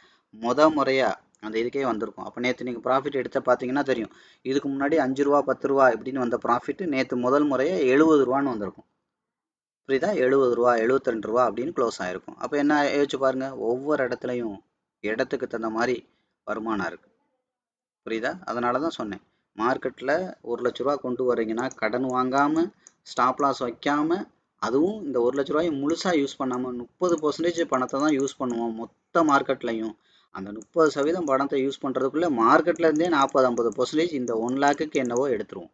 முறையாக அந்த இதுக்கே வந்திருக்கும். அப்போ நேற்று நீங்கள் ப்ராஃபிட் எடுத்த பார்த்தீங்கன்னா தெரியும், இதுக்கு முன்னாடி 5 ரூபா 10 ரூபா இப்படின்னு வந்த ப்ராஃபிட் நேற்று முதல் முறையாக 70 ரூபான்னு வந்திருக்கும். புரியுதா? 70 ரூபா 72 ரூபா அப்படின்னு க்ளோஸ் ஆகிருக்கும். அப்போ என்ன யோசிச்சு பாருங்கள், ஒவ்வொரு இடத்துலையும் இடத்துக்கு தகுந்த மாதிரி வருமானம் இருக்குது. புரியுதா? அதனால தான் சொன்னேன், மார்க்கெட்டில் 1,00,000 கொண்டு வரீங்கன்னா கடன் வாங்காமல், ஸ்டாப் லாஸ் வைக்காமல், அதுவும் இந்த 1,00,000 முழுசாக யூஸ் பண்ணாமல் 30% பணத்தை தான் யூஸ் பண்ணுவோம் மொத்த மார்க்கெட்லையும். அந்த 30% பணத்தை யூஸ் பண்ணுறதுக்குள்ளே மார்க்கெட்லேருந்தே 40-50% இந்த 1 லேக்குக்கு என்னவோ எடுத்துருவோம்.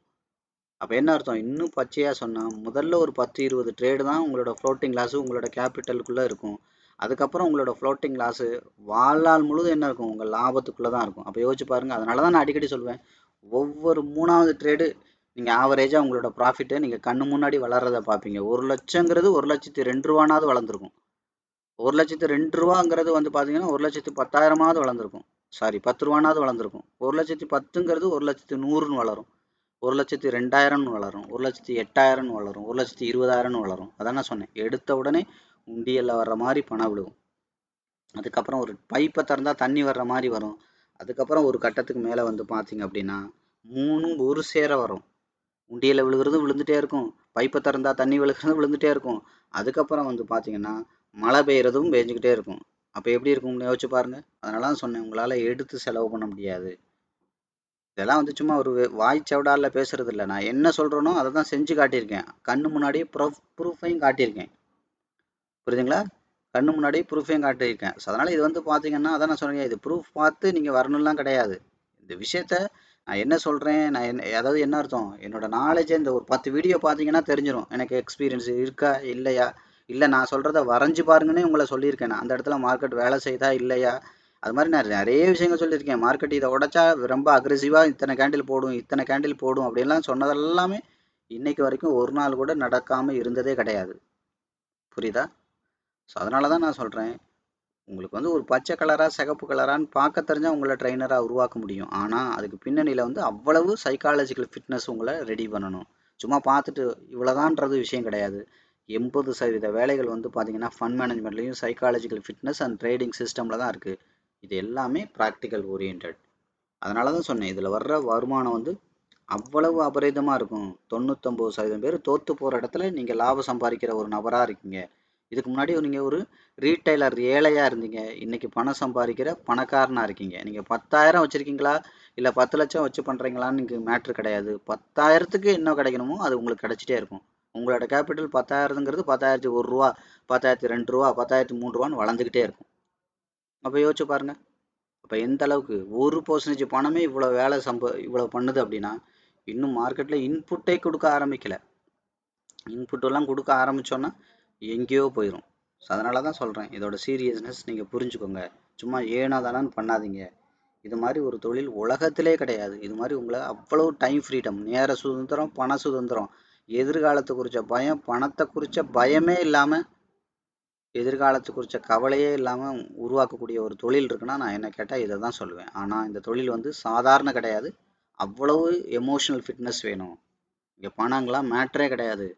அப்போ என்ன அர்த்தம், இன்னும் பச்சையாக சொன்னால் முதல்ல ஒரு 10-20 ட்ரேடு தான் உங்களோட ஃப்ளோட்டிங் லாஸு உங்களோட கேபிட்டலுக்குள்ளே இருக்கும். அதுக்கப்புறம் உங்களோட ஃப்ளோட்டிங் லாஸு வாழ்நாள் முழுதும் என்ன இருக்கும், உங்கள் லாபத்துக்குள்ளே தான் இருக்கும். அப்போ யோசிச்சு பாருங்கள். அதனால தான் நான் அடிக்கடி சொல்வேன், ஒவ்வொரு 3வது ட்ரேடு நீங்கள் ஆவரேஜாக உங்களோட ப்ராஃபிட்டை நீங்கள் கண்ணு முன்னாடி வளர்றதை பார்ப்பீங்க. 1,00,000ங்கிறது 1,02,000 ரூபானாவது வளர்ந்துருக்கும். 1,02,000 வந்து பார்த்தீங்கன்னா 1,10,000 வளர்ந்துருக்கும். சாரி 10 ரூபானாவது வளர்ந்துருக்கும். 1,10,000ங்கிறது 1,100,000 வளரும், 1,02,000 வளரும், 1,08,000 வளரும், 1,20,000 வளரும். அதான் நான் சொன்னேன், எடுத்த உடனே உண்டியலில் வர்ற மாதிரி பணம் விழுவும். அதுக்கப்புறம் ஒரு பைப்பை திறந்தா தண்ணி வர்ற மாதிரி வரும். அதுக்கப்புறம் ஒரு கட்டத்துக்கு மேலே வந்து பார்த்தீங்க அப்படின்னா 3ம் ஒரு சேர வரும். உண்டியலில் விழுகிறதும் விழுந்துட்டே இருக்கும், பைப்பை திறந்தா தண்ணி விழுகிறதும் விழுந்துட்டே இருக்கும். அதுக்கப்புறம் வந்து பார்த்தீங்கன்னா மழை பெய்யறதும் பெஞ்சிக்கிட்டே இருக்கும். அப்போ எப்படி இருக்கும்னு யோசிச்சு பாருங்கள். அதனால தான் சொன்னேன், உங்களால் எடுத்து செலவு பண்ண முடியாது. இதெல்லாம் வந்து சும்மா ஒரு வாய் சவடாலில் பேசுறது இல்லை, நான் என்ன சொல்கிறேனோ அதை தான் செஞ்சு காட்டியிருக்கேன். கண்ணு முன்னாடியே ப்ரூஃபையும் காட்டியிருக்கேன். புரியுதுங்களா? கண்ணு முன்னாடியே ப்ரூஃபையும் காட்டியிருக்கேன். ஸோ அதனால் இது வந்து பார்த்தீங்கன்னா, அதான் நான் சொன்னேன், இது ப்ரூஃப் பார்த்து நீங்கள் வரணும்லாம் கிடையாது. இந்த விஷயத்த நான் என்ன சொல்கிறேன், நான் என்ன, அதாவது என்ன அர்த்தம், என்னோட நாலேஜை இந்த ஒரு 10 வீடியோ பார்த்தீங்கன்னா தெரிஞ்சிடும் எனக்கு எக்ஸ்பீரியன்ஸ் இருக்கா இல்லையா. இல்லை நான் சொல்கிறத வரைஞ்சி பாருங்கன்னே உங்களை சொல்லியிருக்கேன். நான் அந்த இடத்துல மார்க்கெட் வேலை செய்தா இல்லையா, அது மாதிரி நான் நிறைய விஷயங்கள் சொல்லியிருக்கேன். மார்க்கெட் இதை உடைச்சா ரொம்ப அக்ரெசிவாக இத்தனை கேண்டில் போடும், இத்தனை கேண்டில் போடும் அப்படின்லாம் சொன்னதெல்லாமே இன்னைக்கு வரைக்கும் ஒரு நாள் கூட நடக்காமல் இருந்ததே கிடையாது. புரியுதா? ஸோ அதனால தான் நான் சொல்கிறேன், உங்களுக்கு வந்து ஒரு பச்சை கலராக சிகப்பு கலரான்னு பார்க்க தெரிஞ்சால் உங்களை ட்ரைனராக உருவாக்க முடியும். ஆனால் அதுக்கு பின்னணியில் வந்து அவ்வளவு சைக்காலஜிக்கல் ஃபிட்னஸ் உங்களை ரெடி பண்ணணும். சும்மா பார்த்துட்டு இவ்வளோதான்றது விஷயம் கிடையாது. 80% வேலைகள் வந்து பார்த்தீங்கன்னா ஃபண்ட் மேனேஜ்மெண்ட்லேயும் சைக்காலஜிக்கல் ஃபிட்னஸ் அண்ட் ட்ரேடிங் சிஸ்டமில் தான் இருக்குது. இது எல்லாமே ப்ராக்டிக்கல் ஓரியன்ட். அதனால தான் சொன்னேன், இதில் வர்ற வருமானம் வந்து அவ்வளவு அபரிதமாக இருக்கும். 99% பேர் தோற்று போகிற இடத்துல நீங்கள் லாபம் சம்பாதிக்கிற ஒரு நபராக இருக்கீங்க. இதுக்கு முன்னாடி நீங்கள் ஒரு ரீட்டைலர் ஏழையாக இருந்தீங்க, இன்றைக்கி பணம் சம்பாதிக்கிற பணக்காரனாக இருக்கீங்க. நீங்கள் 10,000 வச்சுருக்கீங்களா இல்லை 10 லட்சம் வச்சு பண்ணுறீங்களான்னு இங்கே மேட்ரு கிடையாது. 10,000க்கு என்ன கிடைக்கணுமோ அது உங்களுக்கு கிடச்சிட்டே இருக்கும். உங்களோட கேபிட்டல் 10,000ங்கிறது 10,001 ரூபா, 10,002 ரூபா, 10,003 ரூபான்னு வளர்ந்துக்கிட்டே இருக்கும். அப்போ யோசிச்சு பாருங்க. அப்போ எந்த அளவுக்கு 1% பணமே இவ்வளோ வேலை இவ்வளோ பண்ணுது அப்படின்னா, இன்னும் மார்க்கெட்டில் இன்புட்டே கொடுக்க ஆரம்பிக்கல. இன்புட்டெல்லாம் கொடுக்க ஆரம்பித்தோன்னா எங்கேயோ போயிடும். ஸோ அதனால தான் சொல்கிறேன், இதோட சீரியஸ்னஸ் நீங்கள் புரிஞ்சுக்கோங்க. சும்மா ஏனோ தானோன்னு பண்ணாதீங்க. இது மாதிரி ஒரு தொழில் உலகத்திலே கிடையாது. இது மாதிரி உங்களை அவ்வளோ டைம் ஃப்ரீடம், நேர சுதந்திரம், பண சுதந்திரம், எதிர்காலத்தை குறித்த பயம், பணத்தை குறித்த பயமே இல்லாமல், எதிர்காலத்தை குறித்த கவலையே இல்லாமல் உருவாக்கக்கூடிய ஒரு தொழில் இருக்குன்னா நான் என்ன கேட்டால் இதை தான் சொல்லுவேன். ஆனால் இந்த தொழில் வந்து சாதாரண கிடையாது. அவ்வளவு எமோஷனல் ஃபிட்னஸ் வேணும். இங்கே பணங்களாம் மேட்ரே கிடையாது.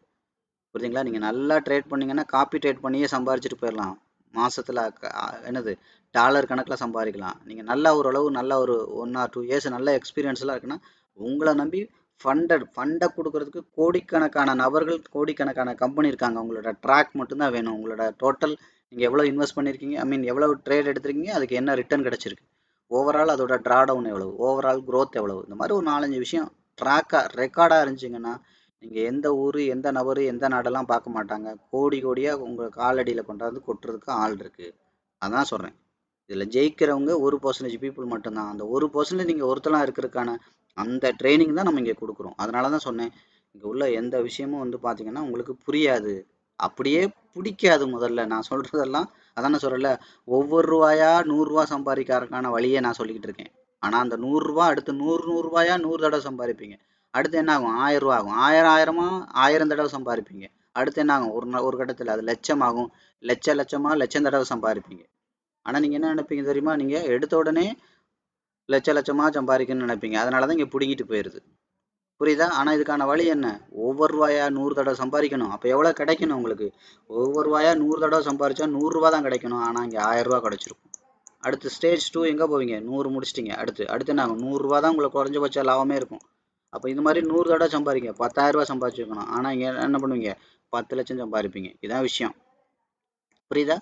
புரியுதுங்களா? நீங்கள் நல்லா ட்ரேட் பண்ணீங்கன்னா காப்பி ட்ரேட் பண்ணியே சம்பாரிச்சிட்டு போயிடலாம். மாசத்துல என்னது டாலர் கணக்கில் சம்பாதிக்கலாம். நீங்கள் நல்லா ஓரளவு நல்ல ஒரு 1 or 2 இயர்ஸ் நல்ல எக்ஸ்பீரியன்ஸ்லாம் இருக்குன்னா உங்களை நம்பி ஃபண்டை கொடுக்கறதுக்கு கோடிக்கணக்கான நபர்கள், கோடிக்கணக்கான கம்பெனி இருக்காங்க. உங்களோட ட்ராக் மட்டும்தான் வேணும். உங்களோட டோட்டல் நீங்கள் எவ்வளோ இன்வெஸ்ட் பண்ணியிருக்கீங்க, ஐ மீன் எவ்வளோ ட்ரேட் எடுத்திருக்கீங்க, அதுக்கு என்ன ரிட்டர்ன் கிடச்சிருக்கு, ஓவரால் அதோட ட்ரா டவுன் எவ்வளவு, ஓவரால் க்ரோத் எவ்வளவு, இந்த மாதிரி ஒரு 4-5 விஷயம் ரெக்கார்டாக இருந்துச்சிங்கன்னா நீங்கள் எந்த ஊர், எந்த நபர், எந்த நாடெல்லாம் பார்க்க மாட்டாங்க. கோடி கோடியாக உங்கள் காலடியில் கொண்டாந்து கொட்டுறதுக்கு ஆள் இருக்குது. அதான் சொல்கிறேன். இதில் ஜெயிக்கிறவங்க 1% பீப்புள் மட்டும்தான். அந்த 1% நீங்கள் ஒருத்தலாம் இருக்கிறதுக்கான அந்த ட்ரைனிங் தான் நம்ம இங்கே கொடுக்குறோம். அதனால தான் சொன்னேன், இங்கே உள்ள எந்த விஷயமும் வந்து பார்த்தீங்கன்னா உங்களுக்கு புரியாது, அப்படியே பிடிக்காது. முதல்ல நான் சொல்கிறதெல்லாம் அதான் நான் சொல்கிறேன்ல, ஒவ்வொரு ரூபாயா 100 ரூபா சம்பாதிக்கிறதுக்கான வழியை நான் சொல்லிக்கிட்டு இருக்கேன். ஆனால் அந்த 100 ரூபா அடுத்து 100 ரூபாயா 100 தடவை சம்பாதிப்பீங்க. அடுத்து என்ன ஆகும்? 1000 ரூபா ஆகும். 1000 தடவை சம்பாதிப்பீங்க. அடுத்து என்ன ஆகும்? ஒரு கட்டத்தில் அது லட்சம் ஆகும். லட்சம் தடவை சம்பாதிப்பீங்க. ஆனால் நீங்கள் என்ன நினைப்பீங்க தெரியுமா? நீங்கள் எடுத்த உடனே லட்சமாக சம்பாதிக்கணும்னு நினைப்பீங்க. அதனால தான் இங்கே பிடிங்கிட்டு போயிடுது. புரியுதா? ஆனால் இதுக்கான வழி என்ன? ஒவ்வொரு ரூபாயா 100 தடவை சம்பாதிக்கணும். அப்போ எவ்வளோ கிடைக்கணும் உங்களுக்கு? ஒவ்வொரு ரூபாயா 100 தடவை சம்பாதிச்சா 100 ரூபா தான் கிடைக்கணும். ஆனால் இங்கே 1000 ரூபா கிடைச்சிருக்கும். அடுத்து ஸ்டேஜ் 2 எங்கே போவீங்க? 100 முடிச்சிட்டிங்க. அடுத்து என்ன ஆகும்? 100 ரூபா தான் உங்களுக்கு குறைஞ்சபட்ச லாபமே இருக்கும். அப்போ இந்த மாதிரி 100 தடவை சம்பாதிங்க. 10,000 ரூபா சம்பாதிச்சிருக்கணும். ஆனால் இங்கே என்ன பண்ணுவீங்க? 10 லட்சம் சம்பாதிப்பீங்க. இதான் விஷயம். புரியுதா?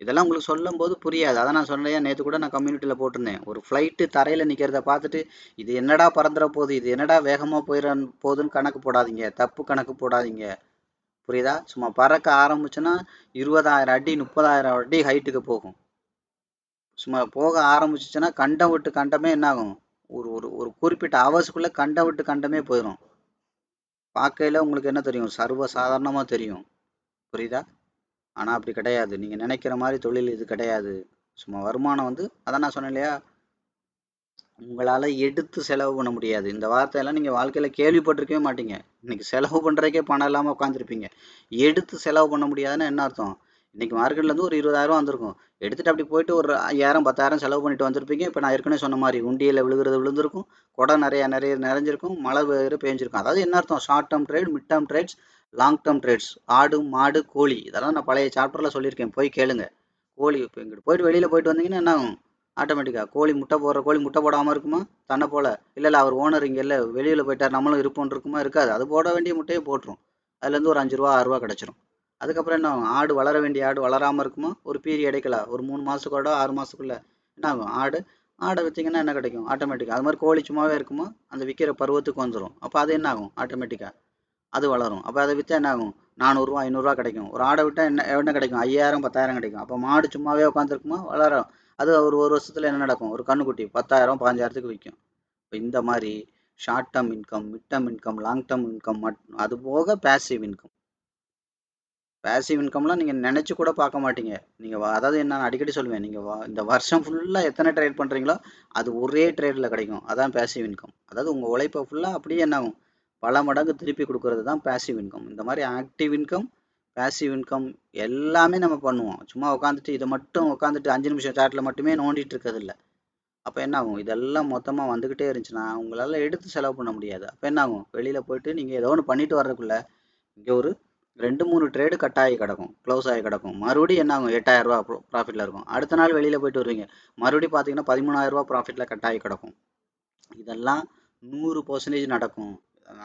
இதெல்லாம் உங்களுக்கு சொல்லும்போது புரியாது. அதான் நான் சொன்னேன், நேற்று கூட நான் கம்யூனிட்டியில் போட்டிருந்தேன். ஒரு ஃப்ளைட்டு தரையில் நிற்கிறத பார்த்துட்டு இது என்னடா பறந்துட போகுது, இது என்னடா வேகமாக போகுதுன்னு கணக்கு போடாதீங்க. தப்பு கணக்கு போடாதீங்க. புரியுதா? சும்மா பறக்க ஆரம்பிச்சுன்னா 20,000 அடி 30,000 அடி ஹைட்டுக்கு போகும். சும்மா போக ஆரம்பிச்சிச்சுன்னா கண்டம் விட்டு கண்டமே என்ன ஆகும்? ஒரு ஒரு ஒரு குறிப்பிட்ட ஹவர்ஸுக்குள்ளே கண்டம் விட்டு கண்டமே போயிடும். பார்க்கையில் உங்களுக்கு என்ன தெரியும்? சர்வ சாதாரணமாக தெரியும். புரியுதா? ஆனால் அப்படி கிடையாது. நீங்கள் நினைக்கிற மாதிரி தொழில் இது கிடையாது. சும்மா வருமானம் வந்து அதான் நான் சொன்னேன் இல்லையா, உங்களால் எடுத்து செலவு பண்ண முடியாது. இந்த வார்த்தையெல்லாம் நீங்கள் வாழ்க்கையில் கேள்விப்பட்டிருக்கவே மாட்டீங்க. இன்னைக்கு செலவு பண்ணுறதுக்கே பணம் இல்லாமல் உட்காந்துருப்பீங்க. எடுத்து செலவு பண்ண முடியாதுன்னு என்ன அர்த்தம்? இன்னைக்கு மார்க்கெட்லேருந்து ஒரு 20,000 வந்திருக்கும். எடுத்துகிட்டு அப்படி போயிட்டு ஒரு 5,000 10,000 செலவு பண்ணிட்டு வந்திருப்பீங்க. இப்போ நான் ஏற்கனவே சொன்ன மாதிரி உண்டியில் விழுகிறது விழுந்திருக்கும், குடம் நிறைய நிறைஞ்சிருக்கும், மழை வேறு பேஞ்சிருக்கும். அதாவது என்ன அர்த்தம்? Short term trade, mid term trades, long term trades. ஆடு மாடு கோழி இதெல்லாம் நான் பழைய சாப்டரில் சொல்லியிருக்கேன், போய் கேளுங்க. கோழி இப்போ இங்கிட்டு போயிட்டு வெளியில் போயிட்டு வந்தீங்கன்னா என்ன ஆகும்? ஆட்டோமேட்டிக்காக கோழி முட்டை போடாமல் இருக்குமா? தன்னை போல் இல்லை அவர் ஓனர் இங்கே இல்லை வெளியில் போயிட்டார் நம்மளும் இருப்போம் இருக்குமா? இருக்காது. அது போட வேண்டிய முட்டையை போட்டுரும். அதுலேருந்து ஒரு 5 ரூபா 6 ரூபா கிடச்சிரும். அதுக்கப்புறம் என்ன ஆகும்? ஆடு வளர வேண்டிய ஆடு வளராமல் இருக்குமா? ஒரு பீரியட் இடைக்கலாம் ஒரு 3 மாதத்துக்கூட 6 மாதத்துக்குள்ளே என்ன ஆகும்? ஆடை விற்றீங்கன்னா என்ன கிடைக்கும்? ஆட்டோமேட்டிக்காக. அது மாதிரி கோழி சும்மாவே இருக்குமா? அந்த விற்கிற பருவத்துக்கு வந்துடும். அப்போ அது என்ன ஆகும்? ஆட்டோமேட்டிக்காக அது வளரும். அப்போ அதை விற்றா என்ன ஆகும்? 400 ரூபா 500 ரூபா கிடைக்கும். ஒரு ஆடை விட்டால் என்ன கிடைக்கும்? 5000 10,000 கிடைக்கும். அப்போ மாடு சும்மாவே உட்காந்துருக்குமா? வளரும். அது ஒரு வருஷத்தில் என்ன நடக்கும்? ஒரு கண்ணுக்குட்டி 10,000 15,000க்கு விற்கும். இப்போ இந்த மாதிரி short term income, mid term income, long term income, அது போக பேசிவ் இன்கம். பேசிவ் இன்கம்லாம் நீங்கள் நினச்சி கூட பார்க்க மாட்டீங்க. நீங்கள் அதாவது என்ன, நான் அடிக்கடி சொல்லுவேன், நீங்கள் இந்த வருஷம் ஃபுல்லாக எத்தனை ட்ரேட் பண்ணுறீங்களோ அது ஒரே ட்ரேடில் கிடைக்கும். அதான் பேசிவ் இன்கம். அதாவது உங்கள் உழைப்பை ஃபுல்லாக அப்படியே என்ன ஆகும்? பல மடங்கு திருப்பி கொடுக்கறது தான் பேசிவ் இன்கம். இந்த மாதிரி ஆக்டிவ் இன்கம், பேசிவ் இன்கம் எல்லாமே நம்ம பண்ணுவோம். சும்மா உட்காந்துட்டு இதை மட்டும் உட்காந்துட்டு 5 நிமிஷம் சாட்டில் மட்டுமே நோண்டிட்டு இருக்கிறது இல்லை. அப்போ என்ன ஆகும்? இதெல்லாம் மொத்தமாக வந்துக்கிட்டே இருந்துச்சுன்னா உங்களால் எடுத்து செலவு பண்ண முடியாது. அப்போ என்ன ஆகும்? வெளியில் போயிட்டு நீங்கள் ஏதோ ஒன்று பண்ணிட்டு வர்றதுக்குள்ள இங்கே ஒரு 2-3 ட்ரேடு கட் ஆகி கிடக்கும், க்ளோஸ் ஆகி கிடக்கும். மறுபடியும் என்ன ஆகும்? 8,000 ரூபா ப்ராஃபிட்டில் இருக்கும். அடுத்த நாள் வெளியில் போயிட்டு வருவீங்க, மறுபடியும் பார்த்தீங்கன்னா 13,000 ரூபா ப்ராஃபிட்டில் கட் ஆகி கிடக்கும். இதெல்லாம் 100% நடக்கும்.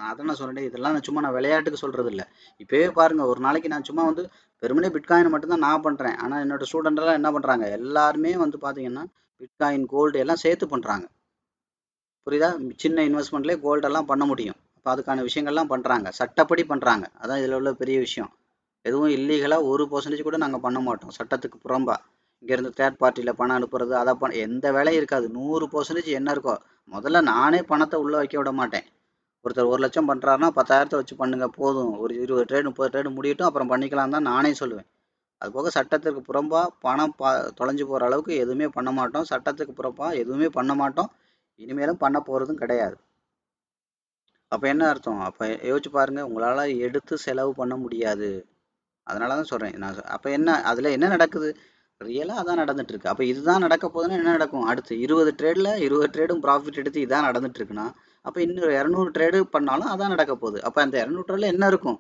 அதை நான் சொல்லிட்டேன். இதெல்லாம் நான் சும்மா விளையாட்டுக்கு சொல்கிறது இல்லை. இப்போவே பாருங்கள், ஒரு நாளைக்கு நான் சும்மா வந்து வெறுமனே பிட்காயின் மட்டும்தான் நான் பண்ணுறேன். ஆனால் என்னோட ஸ்டூடெண்டெல்லாம் என்ன பண்ணுறாங்க? எல்லாருமே வந்து பார்த்தீங்கன்னா பிட்காயின், கோல்டு எல்லாம் சேர்த்து பண்ணுறாங்க. புரியுதா? சின்ன இன்வெஸ்ட்மெண்ட்லேயே கோல்டெல்லாம் பண்ண முடியும். அப்போ அதுக்கான விஷயங்கள்லாம் பண்ணுறாங்க, சட்டப்படி பண்ணுறாங்க. அதான் இதில் உள்ள பெரிய விஷயம். எதுவும் இல்லீகலாக 1% கூட நாங்கள் பண்ண மாட்டோம், சட்டத்துக்கு புறம்பா. இங்கேருந்து தேர்ட் பார்ட்டியில் பணம் அனுப்புறது அதை எந்த வேலையும் இருக்காது. 100% என்ன இருக்கோ முதல்ல நானே பணத்தை உள்ளே வைக்க விட மாட்டேன். ஒருத்தர் 1 லட்சம் பண்ணுறாருன்னா 10,000 வச்சு பண்ணுங்க போதும், ஒரு 20 ட்ரேடு 30 ட்ரேடு முடியட்டும் அப்புறம் பண்ணிக்கலாம் தான் நானே சொல்லுவேன். அதுபோக சட்டத்திற்கு புறம்பா பணம் தொலைஞ்சு போகிற அளவுக்கு எதுவுமே பண்ண மாட்டோம். சட்டத்துக்கு புறம்பா எதுவுமே பண்ண மாட்டோம், இனிமேலும் பண்ண போகிறதும் கிடையாது. அப்போ என்ன அர்த்தம்? அப்போ யோசிச்சு பாருங்கள், உங்களால் எடுத்து செலவு பண்ண முடியாது. அதனால தான் சொல்கிறேன் நான். அப்போ என்ன அதில் என்ன நடக்குது? ரியலாக அதான் நடந்துட்டு இருக்கு. அப்போ இதுதான் நடக்க போதுன்னா என்ன நடக்கும்? அடுத்து 20 ட்ரேடில் 20 ட்ரேடும் ப்ராஃபிட் எடுத்து இதான் நடந்துட்டு இருக்குன்னா, அப்போ இன்னும் 200 ட்ரேடு பண்ணாலும் அதான் நடக்க போகுது. அப்போ அந்த 200 ட்ரேடில் என்ன இருக்கும்?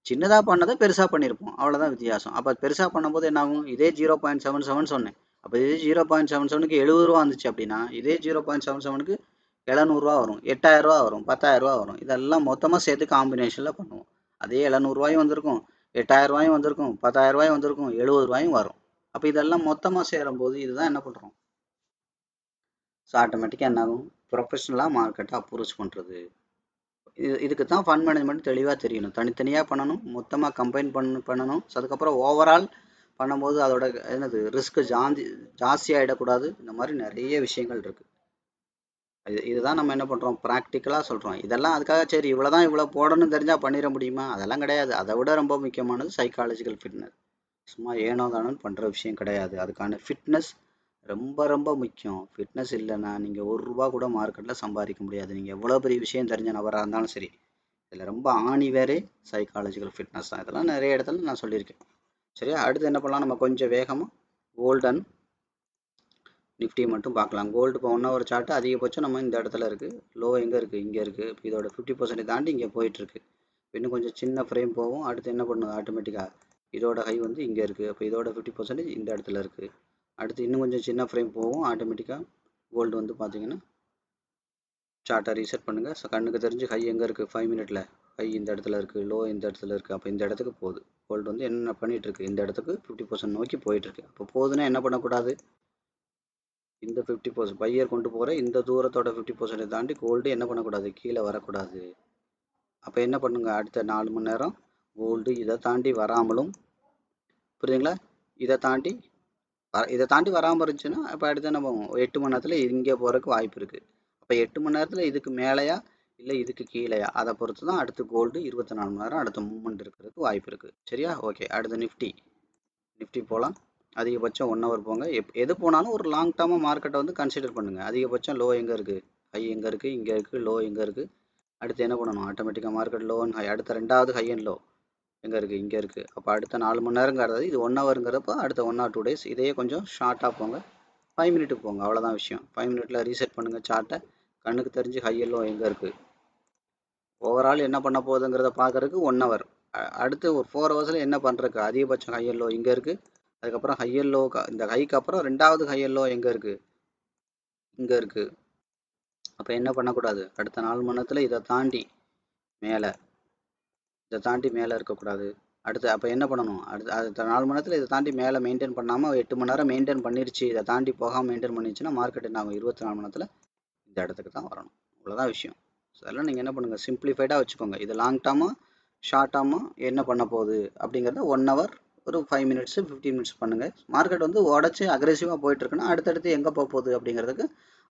சின்னதாக பண்ணதை பெருசாக பண்ணியிருப்போம், அவ்வளோதான் வித்தியாசம். அப்போ பெருசாக பண்ணும்போது என்ன ஆகும்? இதே 0.77 சொன்னேன். அப்போ இதே 0.77க்கு 70 ரூபா வந்துச்சு அப்படின்னா, இதே 0.77க்கு 700 ரூபா வரும், 8000 ரூபா வரும், 10,000 ரூபா வரும். இதெல்லாம் மொத்தமாக சேர்த்து காம்பினேஷனில் பண்ணுவோம். அதே 700 ரூபாயும் வந்திருக்கும், 8000 ரூபாயும் வந்திருக்கும், 10,000 ரூபாயும் வந்திருக்கும், 70 ரூபாயும் வரும். அப்போ இதெல்லாம் மொத்தமாக சேரும்போது இதுதான் என்ன பண்ணுறோம்? ஸோ ஆட்டோமேட்டிக்காக என்ன ஆகும்? ப்ரொஃபஷனலாக மார்க்கெட்டை அப்ரோச் பண்ணுறது. இதுக்கு தான் ஃபண்ட் மேனேஜ்மெண்ட் தெளிவாக தெரியணும். தனித்தனியாக பண்ணணும், மொத்தமாக கம்பைன் பண்ணணும். ஸோ அதுக்கப்புறம் ஓவரால் பண்ணும்போது அதோட என்னது ரிஸ்க் ஜாஸ்தி ஆகிடக்கூடாது. இந்த மாதிரி நிறைய விஷயங்கள் இருக்குது. இதுதான் நம்ம என்ன பண்ணுறோம், ப்ராக்டிக்கலாக சொல்கிறோம். இதெல்லாம் அதுக்காக சரி இவ்வளோ போடணும்னு தெரிஞ்சால் பண்ணிட முடியுமா? அதெல்லாம் கிடையாது. அதை விட ரொம்ப முக்கியமானது சைக்காலஜிக்கல் ஃபிட்னஸ். சும்மா ஏனோ தானோன்னு பண்ணுற விஷயம் கிடையாது. அதுக்கான ஃபிட்னஸ் ரொம்ப ரொம்ப முக்கியம். ஃபிட்னஸ் இல்லைன்னா நீங்கள் ₹1 கூட மார்க்கெட்டில் சம்பாதிக்க முடியாது. நீங்கள் எவ்வளோ பெரிய விஷயம் தெரிஞ்ச நபராக இருந்தாலும் சரி. இதில் ரொம்ப ஆணி வேறே சைக்காலஜிக்கல் ஃபிட்னஸ் தான். இதெல்லாம் நிறைய இடத்துல நான் சொல்லியிருக்கேன். சரியா? அடுத்து என்ன பண்ணலாம்? நம்ம கொஞ்சம் வேகமாக கோல்டு அண்ட் நிஃப்டி மட்டும் பார்க்கலாம். கோல்டு இப்போ 1 ஹவர் சார்ட்டு அதிகபட்சம் நம்ம இந்த இடத்துல இருக்குது. லோ எங்கே இருக்குது? இங்கே இருக்குது. இப்போ இதோட 50% தாண்டி இங்கே போயிட்டுருக்கு. இன்னும் கொஞ்சம் சின்ன ஃப்ரேம் போகும். அடுத்து என்ன பண்ணுது? ஆட்டோமேட்டிக்காக இதோட ஹை வந்து இங்கே இருக்குது. அப்போ இதோட 50% இந்த இடத்துல இருக்குது. அடுத்து இன்னும் கொஞ்சம் சின்ன ஃப்ரேம் போகும். ஆட்டோமேட்டிக்காக கோல்டு வந்து பார்த்தீங்கன்னா சார்ட்டை ரீசெட் பண்ணுங்கள். ஸோ கண்ணுக்கு தெரிஞ்சு ஹை எங்கே இருக்குது? 5 மினிட்ல ஹை இந்த இடத்துல இருக்குது, லோ இந்த இடத்துல இருக்குது. அப்போ இந்த இடத்துக்கு போகுது. கோல்டு வந்து என்ன பண்ணிகிட்ருக்கு? இந்த இடத்துக்கு 50% நோக்கி போயிட்டுருக்கு. அப்போ போகுதுன்னா என்ன பண்ணக்கூடாது? இந்த 50% பையர் கொண்டு போகிற இந்த தூரத்தோட 50% தாண்டி கோல்டு என்ன பண்ணக்கூடாது? கீழே வரக்கூடாது. அப்போ என்ன பண்ணுங்க? அடுத்த 4 மணி நேரம் கோல்டு இதை தாண்டி வராமலும், புரியுதுங்களா? இதை தாண்டி வராமல் இருந்துச்சுன்னா அப்போ அடுத்து என்ன பண்ணுவோம்? 8 மணி நேரத்தில் இங்கே போகிறதுக்கு வாய்ப்பு இருக்குது. அப்போ 8 மணி நேரத்தில் இதுக்கு மேலேயா இல்லை இதுக்கு கீழேயா, அதை பொறுத்து தான் அடுத்து கோல்டு 24 மணி நேரம் அடுத்த மூவ்மெண்ட் இருக்கிறதுக்கு வாய்ப்பு இருக்குது. சரியா? ஓகே. அடுத்து நிஃப்டி போகலாம். அதிகபட்சம் 1 ஹவர் போங்க. எது போனாலும் ஒரு லாங் டேர்மாக மார்க்கெட்டை வந்து கன்சிடர் பண்ணுங்கள். அதிகபட்சம் லோ எங்கே இருக்குது? ஹை எங்கே இருக்குது? இங்கே இருக்குது. லோ எங்கே இருக்குது? அடுத்து என்ன பண்ணணும்? ஆட்டோமேட்டிக்காக மார்க்கெட் லோ அண்ட் ஹை. அடுத்த 2வது ஹை அண்ட் லோ எங்கே இருக்குது? இங்கே இருக்குது. அப்போ அடுத்த 4 மணி நேரங்கிறது இது 1 ஹவருங்கிறப்போ அடுத்த 1 ஆர் 2 டேஸ் இதையே கொஞ்சம் ஷார்ட்டாக போங்க. 5 மினிட்டுக்கு போங்க. அவ்வளோதான் விஷயம். 5 மினிட்டில் ரீசெட் பண்ணுங்கள் சார்ட்டை. கண்ணுக்கு தெரிஞ்சு ஹை எல்லோ எங்கே இருக்குது, ஓவரால் என்ன பண்ண போகுதுங்கிறத பார்க்குறதுக்கு 1 ஹவர். அடுத்து ஒரு 4 ஹவர்ஸில் என்ன பண்ணுறதுக்கு? அதிகபட்சம் ஹை எல்லோ இங்கே இருக்குது. அதுக்கப்புறம் ஹை எல்லோ இந்த ஹைக்கு அப்புறம் 2வது ஹை எல்லோ எங்கே இருக்குது? இங்கே இருக்குது. அப்போ என்ன பண்ணக்கூடாது? அடுத்த 4 மணி நேரத்தில் இதை தாண்டி மேலே இருக்கக்கூடாது. அடுத்து அப்போ என்ன பண்ணணும்? அடுத்த 4 மணி நேரத்தில் இதை தாண்டி மேலே மெயின்டைன் பண்ணாமல் 8 மணி நேரம் மெயின்டைன் பண்ணிருச்சு, இதை தாண்டி போகாமல் மெயின்டைன் பண்ணிருச்சுன்னா மார்க்கெட் என்ன ஆகும்? 24 மணி நேரத்தில் இந்த இடத்துக்கு தான் வரணும். அவ்வளோதான் விஷயம். ஸோ அதெல்லாம் நீங்கள் என்ன பண்ணுங்கள்? சிம்பிளிஃபைடாக வச்சுக்கோங்க. இது லாங் டேர்மாக ஷார்ட் டேர்மாக என்ன பண்ண போகுது அப்படிங்கிறத 1 ஹவர் ஒரு 5 மினிட்ஸு 15 மினிட்ஸ் பண்ணுங்கள். மார்க்கெட் வந்து உடச்சி அக்ரெசிவாக போயிட்டுருக்குன்னா அடுத்தடுத்து எங்கே போக போகுது அப்படிங்கிறதுக்கு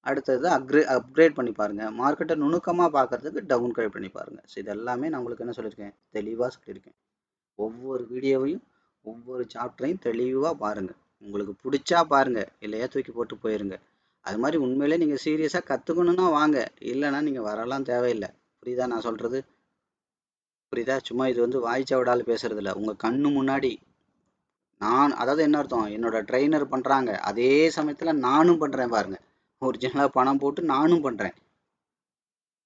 அடுத்தது அப்கிரேட் பண்ணி பாருங்கள். மார்க்கெட்டை நுணுக்கமாக பார்க்குறதுக்கு டவுன் கிரேட் பண்ணி பாருங்கள். ஸோ இது எல்லாமே நான் உங்களுக்கு என்ன சொல்லியிருக்கேன்? தெளிவாக சொல்லியிருக்கேன். ஒவ்வொரு வீடியோவையும் ஒவ்வொரு சாப்டரையும் தெளிவாக பாருங்கள். உங்களுக்கு பிடிச்சா பாருங்கள், இல்லையா தூக்கி போட்டு போயிருங்க. அது மாதிரி உண்மையிலே நீங்கள் சீரியஸாக கற்றுக்கணுன்னா வாங்க, இல்லைன்னா நீங்கள் வரலாம் தேவையில்லை. புரியுதா நான் சொல்கிறது? புரியுதா? சும்மா இது வந்து வாய்ச்சவடால் பேசுறது இல்லை. உங்கள் கண்ணு முன்னாடி அதாவது என்ன அர்த்தம்? என்னோட ட்ரெயினர் பண்ணுறாங்க, அதே சமயத்தில் நானும் பண்ணுறேன் பாருங்க. ஒரிஜினலாக பணம் போட்டு நானும் பண்ணுறேன்.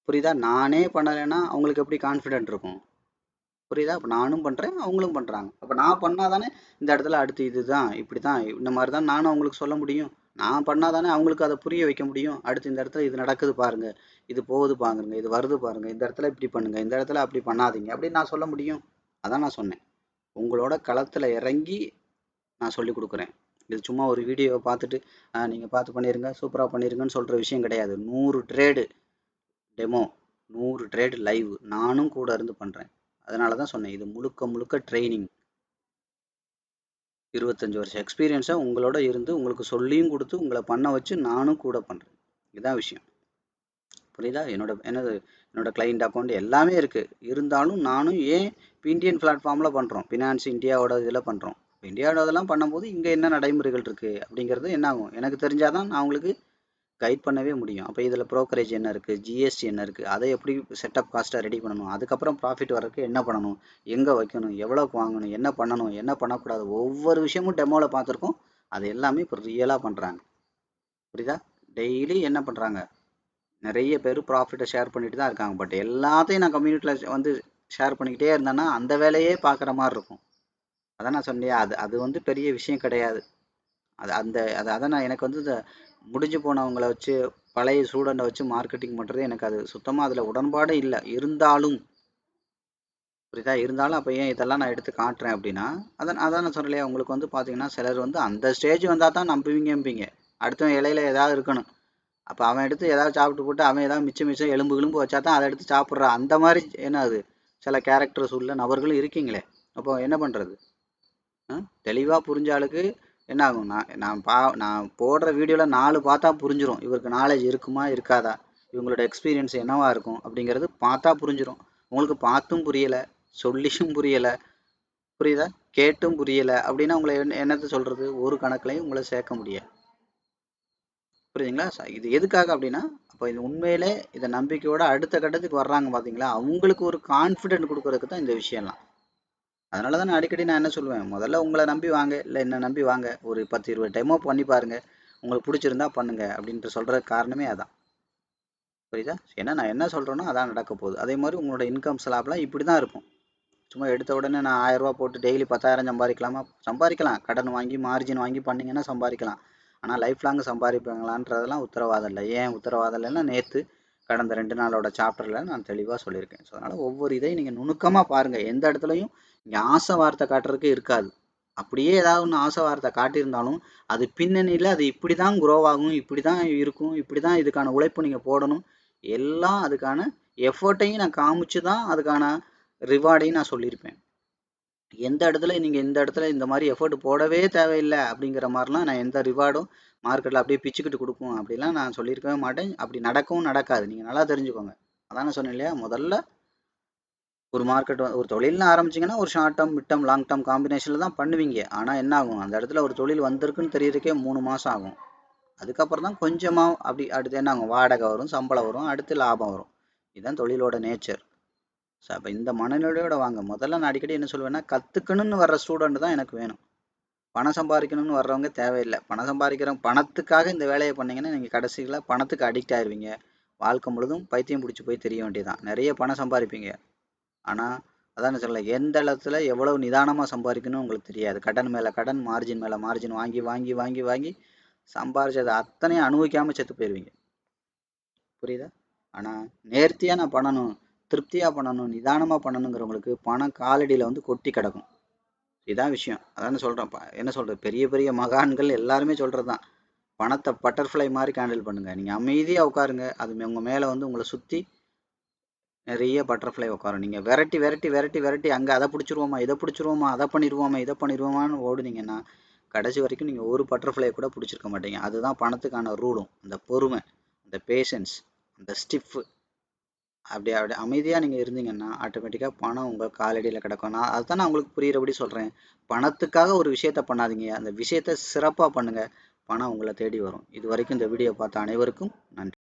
புரியுதா? நானே பண்ணலைன்னா அவங்களுக்கு எப்படி கான்ஃபிடென்ட் இருக்கும்? புரியுதா? அப்போ நானும் பண்ணுறேன், அவங்களும் பண்ணுறாங்க. அப்போ நான் பண்ணால் தானே இந்த இடத்துல அடுத்து இதுதான் இப்படி தான் இந்த மாதிரி தான் நானும் அவங்களுக்கு சொல்ல முடியும். நான் பண்ணால் தானே அவங்களுக்கு அதை புரிய வைக்க முடியும். அடுத்து இந்த இடத்துல இது நடக்குது பாருங்கள், இது போகுது பாருங்க, இது வருது பாருங்கள், இந்த இடத்துல இப்படி பண்ணுங்கள், இந்த இடத்துல அப்படி பண்ணாதீங்க அப்படின்னு நான் சொல்ல முடியும். அதான் நான் சொன்னேன். உங்களோட களத்தில் இறங்கி நான் சொல்லி கொடுக்குறேன். இது சும்மா ஒரு வீடியோவை பார்த்துட்டு நீங்கள் பார்த்து பண்ணிடுங்க, சூப்பராக பண்ணிடுங்கன்னு சொல்கிற விஷயம் கிடையாது. 100 ட்ரேடு டெமோ, 100 ட்ரேடு லைவ் நானும் கூட இருந்து பண்ணுறேன். அதனால தான் சொன்னேன், இது முழுக்க முழுக்க ட்ரைனிங். 25 வருஷம் எக்ஸ்பீரியன்ஸை உங்களோட இருந்து உங்களுக்கு சொல்லியும் கொடுத்து உங்களை பண்ண வச்சு நானும் கூட பண்ணுறேன். இதுதான் விஷயம். புரியுதா? என்னோட கிளைண்ட் அக்கௌண்ட் எல்லாமே இருக்குது. இருந்தாலும் நானும் ஏன் இந்தியன் பிளாட்ஃபார்மில் பண்ணுறோம், ஃபினான்ஸ் இந்தியாவோட இதில் பண்ணுறோம். இந்தியாவோட இதெல்லாம் பண்ணும்போது இங்கே என்ன நடைமுறைகள் இருக்குது அப்படிங்கிறது என்ன ஆகும் எனக்கு தெரிஞ்சாதான் நான் உங்களுக்கு கைட் பண்ணவே முடியும். அப்போ இதில் ப்ரோக்கரேஜ் என்ன இருக்குது, ஜிஎஸ்டி என்ன இருக்குது, அதை எப்படி செட்டப் காஸ்ட்டாக ரெடி பண்ணணும், அதுக்கப்புறம் ப்ராஃபிட் வரக்கு என்ன பண்ணணும், எங்கே வைக்கணும், எவ்வளோக்கு வாங்கணும், என்ன பண்ணணும், என்ன பண்ணக்கூடாது, ஒவ்வொரு விஷயமும் டெமோவில் பார்த்துருக்கோம். அது எல்லாமே இப்போ ரியலாக பண்ணுறாங்க. புரியுதா? டெய்லி என்ன பண்ணுறாங்க, நிறைய பேர் ப்ராஃபிட்டை ஷேர் பண்ணிட்டு தான் இருக்காங்க. பட் எல்லாத்தையும் நான் கம்யூனிட்டியில் வந்து ஷேர் பண்ணிக்கிட்டே இருந்தேன்னா அந்த வேலையே பார்க்குற மாதிரி இருக்கும். அதான் நான் சொன்னேன், அது வந்து பெரிய விஷயம் கிடையாது. அதான் நான் எனக்கு வந்து இந்த முடிஞ்சு போனவங்கள வச்சு பழைய ஸ்டூடெண்ட்டை வச்சு மார்க்கெட்டிங் பண்ணுறது எனக்கு அது சுத்தமாக அதில் உடன்பாடு இல்லை. இருந்தாலும் புரியுதா, இருந்தாலும் அப்போ ஏன் இதெல்லாம் நான் எடுத்து காட்டுறேன் அப்படின்னா, அதான் நான் சொன்னலையா உங்களுக்கு வந்து பார்த்தீங்கன்னா சிலர் வந்து அந்த ஸ்டேஜ் வந்தால் தான் நம்புவீங்க. அடுத்தவன் இலையில ஏதாவது இருக்கணும், அப்போ அவன் எடுத்து ஏதாவது சாப்பிட்டு போட்டு அவன் ஏதாவது மிச்சம் எலும்பு வச்சா தான் அதை எடுத்து சாப்பிட்றான். அந்த மாதிரி என்ன அது சில கேரக்டர்ஸ் உள்ள நபர்களும் இருக்கீங்களே. அப்போ என்ன பண்ணுறது? தெளிவாக புரிஞ்ச ஆளுக்கு என்ன ஆகும், நான் போடுற வீடியோவில் 4 பார்த்தா புரிஞ்சிடும் இவருக்கு நாலேஜ் இருக்குமா இருக்காதா, இவங்களோட எக்ஸ்பீரியன்ஸ் என்னவா இருக்கும் அப்படிங்கிறது பார்த்தா புரிஞ்சிடும். உங்களுக்கு பார்த்தும் புரியலை, சொல்லியும் புரியலை, புரியுதா, கேட்டும் புரியலை அப்படின்னா உங்களை என்னத்தை சொல்கிறது, ஒரு கணக்குலையும் உங்களை சேர்க்க முடியாது. புரியுதுங்களா? இது எதுக்காக அப்படின்னா, அப்போ இது உண்மையிலே இதை நம்பிக்கையோட அடுத்த கட்டத்துக்கு வர்றாங்க பார்த்தீங்களா, அவங்களுக்கு ஒரு கான்ஃபிடென்ட் கொடுக்கறதுக்கு தான் இந்த விஷயம்லாம். அதனால தான் நான் அடிக்கடி நான் என்ன சொல்லுவேன், முதல்ல உங்களை நம்பி வாங்க, இல்லை என்னை நம்பி வாங்க, ஒரு 10-20 டெமோ பண்ணி பாருங்க, உங்களுக்கு பிடிச்சிருந்தா பண்ணுங்க அப்படின்ட்டு சொல்கிற காரணமே அதான். புரியுதா? ஏன்னா நான் என்ன சொல்கிறேனோ அதான் நடக்க போகுது. அதே மாதிரி உங்களோட இன்கம் ஸ்லாப்லாம் இப்படி தான் இருக்கும். சும்மா எடுத்த உடனே நான் 1000 ரூபா போட்டு டெய்லி 10,000 சம்பாதிக்கலாமா? சம்பாதிக்கலாம். கடன் வாங்கி மார்ஜின் வாங்கி பண்ணிங்கன்னா சம்பாதிக்கலாம். ஆனால் லைஃப் லாங் சம்பாதிப்பாங்களான்றதெல்லாம் உத்தரவாதம் இல்லை. ஏன் உத்தரவாதம் இல்லைன்னா நேற்று கடந்த 2 நாளோட சாப்டரில் நான் தெளிவாக சொல்லியிருக்கேன். ஸோ அதனால் ஒவ்வொரு இதையும் நீங்கள் நுணுக்கமாக பாருங்கள். எந்த இடத்துலையும் இங்கே ஆசை வார்த்தை காட்டுறதுக்கு இருக்காது. அப்படியே ஏதாவது ஒன்று ஆசை வார்த்தை காட்டியிருந்தாலும் அது பின்னணியில் அது இப்படி தான் குரோவ் ஆகும், இப்படி தான் இருக்கும், இப்படி தான் இதுக்கான உழைப்பு நீங்கள் போடணும், எல்லாம் அதுக்கான எஃபர்ட்டையும் நான் காமிச்சு தான் அதுக்கான ரிவார்டையும் நான் சொல்லியிருப்பேன். எந்த இடத்துல நீங்கள் இந்த இடத்துல இந்த மாதிரி எஃபர்ட் போடவே தேவையில்லை அப்படிங்கிற மாதிரிலாம் நான் எந்த ரிவார்டும் மார்க்கெட்டில் அப்படியே பிச்சுக்கிட்டு கொடுக்கும் அப்படிலாம் நான் சொல்லியிருக்கவே மாட்டேன். அப்படி நடக்கவும் நடக்காது. நீங்கள் நல்லா தெரிஞ்சுக்கோங்க. அதான் நான் சொன்னேன் இல்லையா, முதல்ல ஒரு மார்க்கெட் ஒரு தொழில்னு ஆரம்பிச்சிங்கன்னா ஒரு short term, mid term, long term காம்பினேஷனில் தான் பண்ணுவீங்க. ஆனால் என்ன ஆகும், அந்த இடத்துல ஒரு தொழில் வந்திருக்குன்னு தெரியறதுக்கே 3 மாதம் ஆகும். அதுக்கப்புறம் தான் கொஞ்சமாக அப்படி அடுத்து என்ன ஆகும், வாடகை வரும், சம்பளம் வரும், அடுத்து லாபம் வரும். இதுதான் தொழிலோட நேச்சர். ஸோ அப்போ இந்த மனநிலையோட வாங்க. முதல்ல நான் அடிக்கடி என்ன சொல்லுவேன்னா, கற்றுக்கணும்னு வர்ற ஸ்டூடெண்ட் தான் எனக்கு வேணும். பணம் சம்பாதிக்கணும்னு வர்றவங்க தேவையில்லை. பணம் சம்பாதிக்கிறவங்க பணத்துக்காக இந்த வேலையை பண்ணிங்கன்னா நீங்கள் கடைசியில் பணத்துக்கு அடிக்ட் ஆயிடுவீங்க. வாழ்க்கை முழுதும் பைத்தியம் பிடிச்சி போய் தெரிய வேண்டியதான். நிறைய பணம் சம்பாதிப்பீங்க, ஆனால் அதான் சொல்லலை, எந்த இடத்துல எவ்வளவு நிதானமாக சம்பாதிக்கணும்னு உங்களுக்கு தெரியாது. கடன் மேலே கடன், மார்ஜின் மேலே மார்ஜின் வாங்கி வாங்கி வாங்கி வாங்கி சம்பாரிச்சதை அத்தனையும் அனுபவிக்காமல் செத்து போயிடுவீங்க. புரியுதா? ஆனால் நேர்த்தியாக நான் பண்ணணும், திருப்தியாக பண்ணணும், நிதானமாக பண்ணணுங்கிறவங்களுக்கு பணம் காலடியில் வந்து கொட்டி கிடக்கும். இதான் விஷயம். அதான் சொல்கிறேன். என்ன சொல்கிறது, பெரிய பெரிய மகான்கள் எல்லாருமே சொல்கிறது தான், பணத்தை பட்டர்ஃப்ளை மாதிரி ஹேண்டில் பண்ணுங்கள். நீங்கள் அமைதியாக உட்காருங்க, அது உங்கள் மேலே வந்து உங்களை சுற்றி நிறைய பட்டர்ஃப்ளை உட்காரும். நீங்கள் விரட்டி விரட்டி விரட்டி விரட்டி அங்கே அதை பிடிச்சிருவோமா, இதை பிடிச்சிருவோமா, அதை பண்ணிடுவோமான்னு ஓடுனீங்கன்னா கடைசி வரைக்கும் நீங்கள் ஒரு பட்டர்ஃப்ளையை கூட பிடிச்சிருக்க மாட்டீங்க. அதுதான் பணத்துக்கான ரூலும். அந்த பொறுமை, அந்த பேஷன்ஸ், அந்த ஸ்டிஃப்பு, அப்படி அமைதியாக நீங்கள் இருந்தீங்கன்னா ஆட்டோமேட்டிக்காக பணம் உங்கள் காலடியில் கிடக்கும். நான் அதுதான் நான் உங்களுக்கு புரிகிறபடி சொல்கிறேன். பணத்துக்காக ஒரு விஷயத்த பண்ணாதீங்க, அந்த விஷயத்த சிறப்பாக பண்ணுங்கள், பணம் உங்களை தேடி வரும். இது வரைக்கும் இந்த வீடியோ பார்த்த அனைவருக்கும் நன்றி.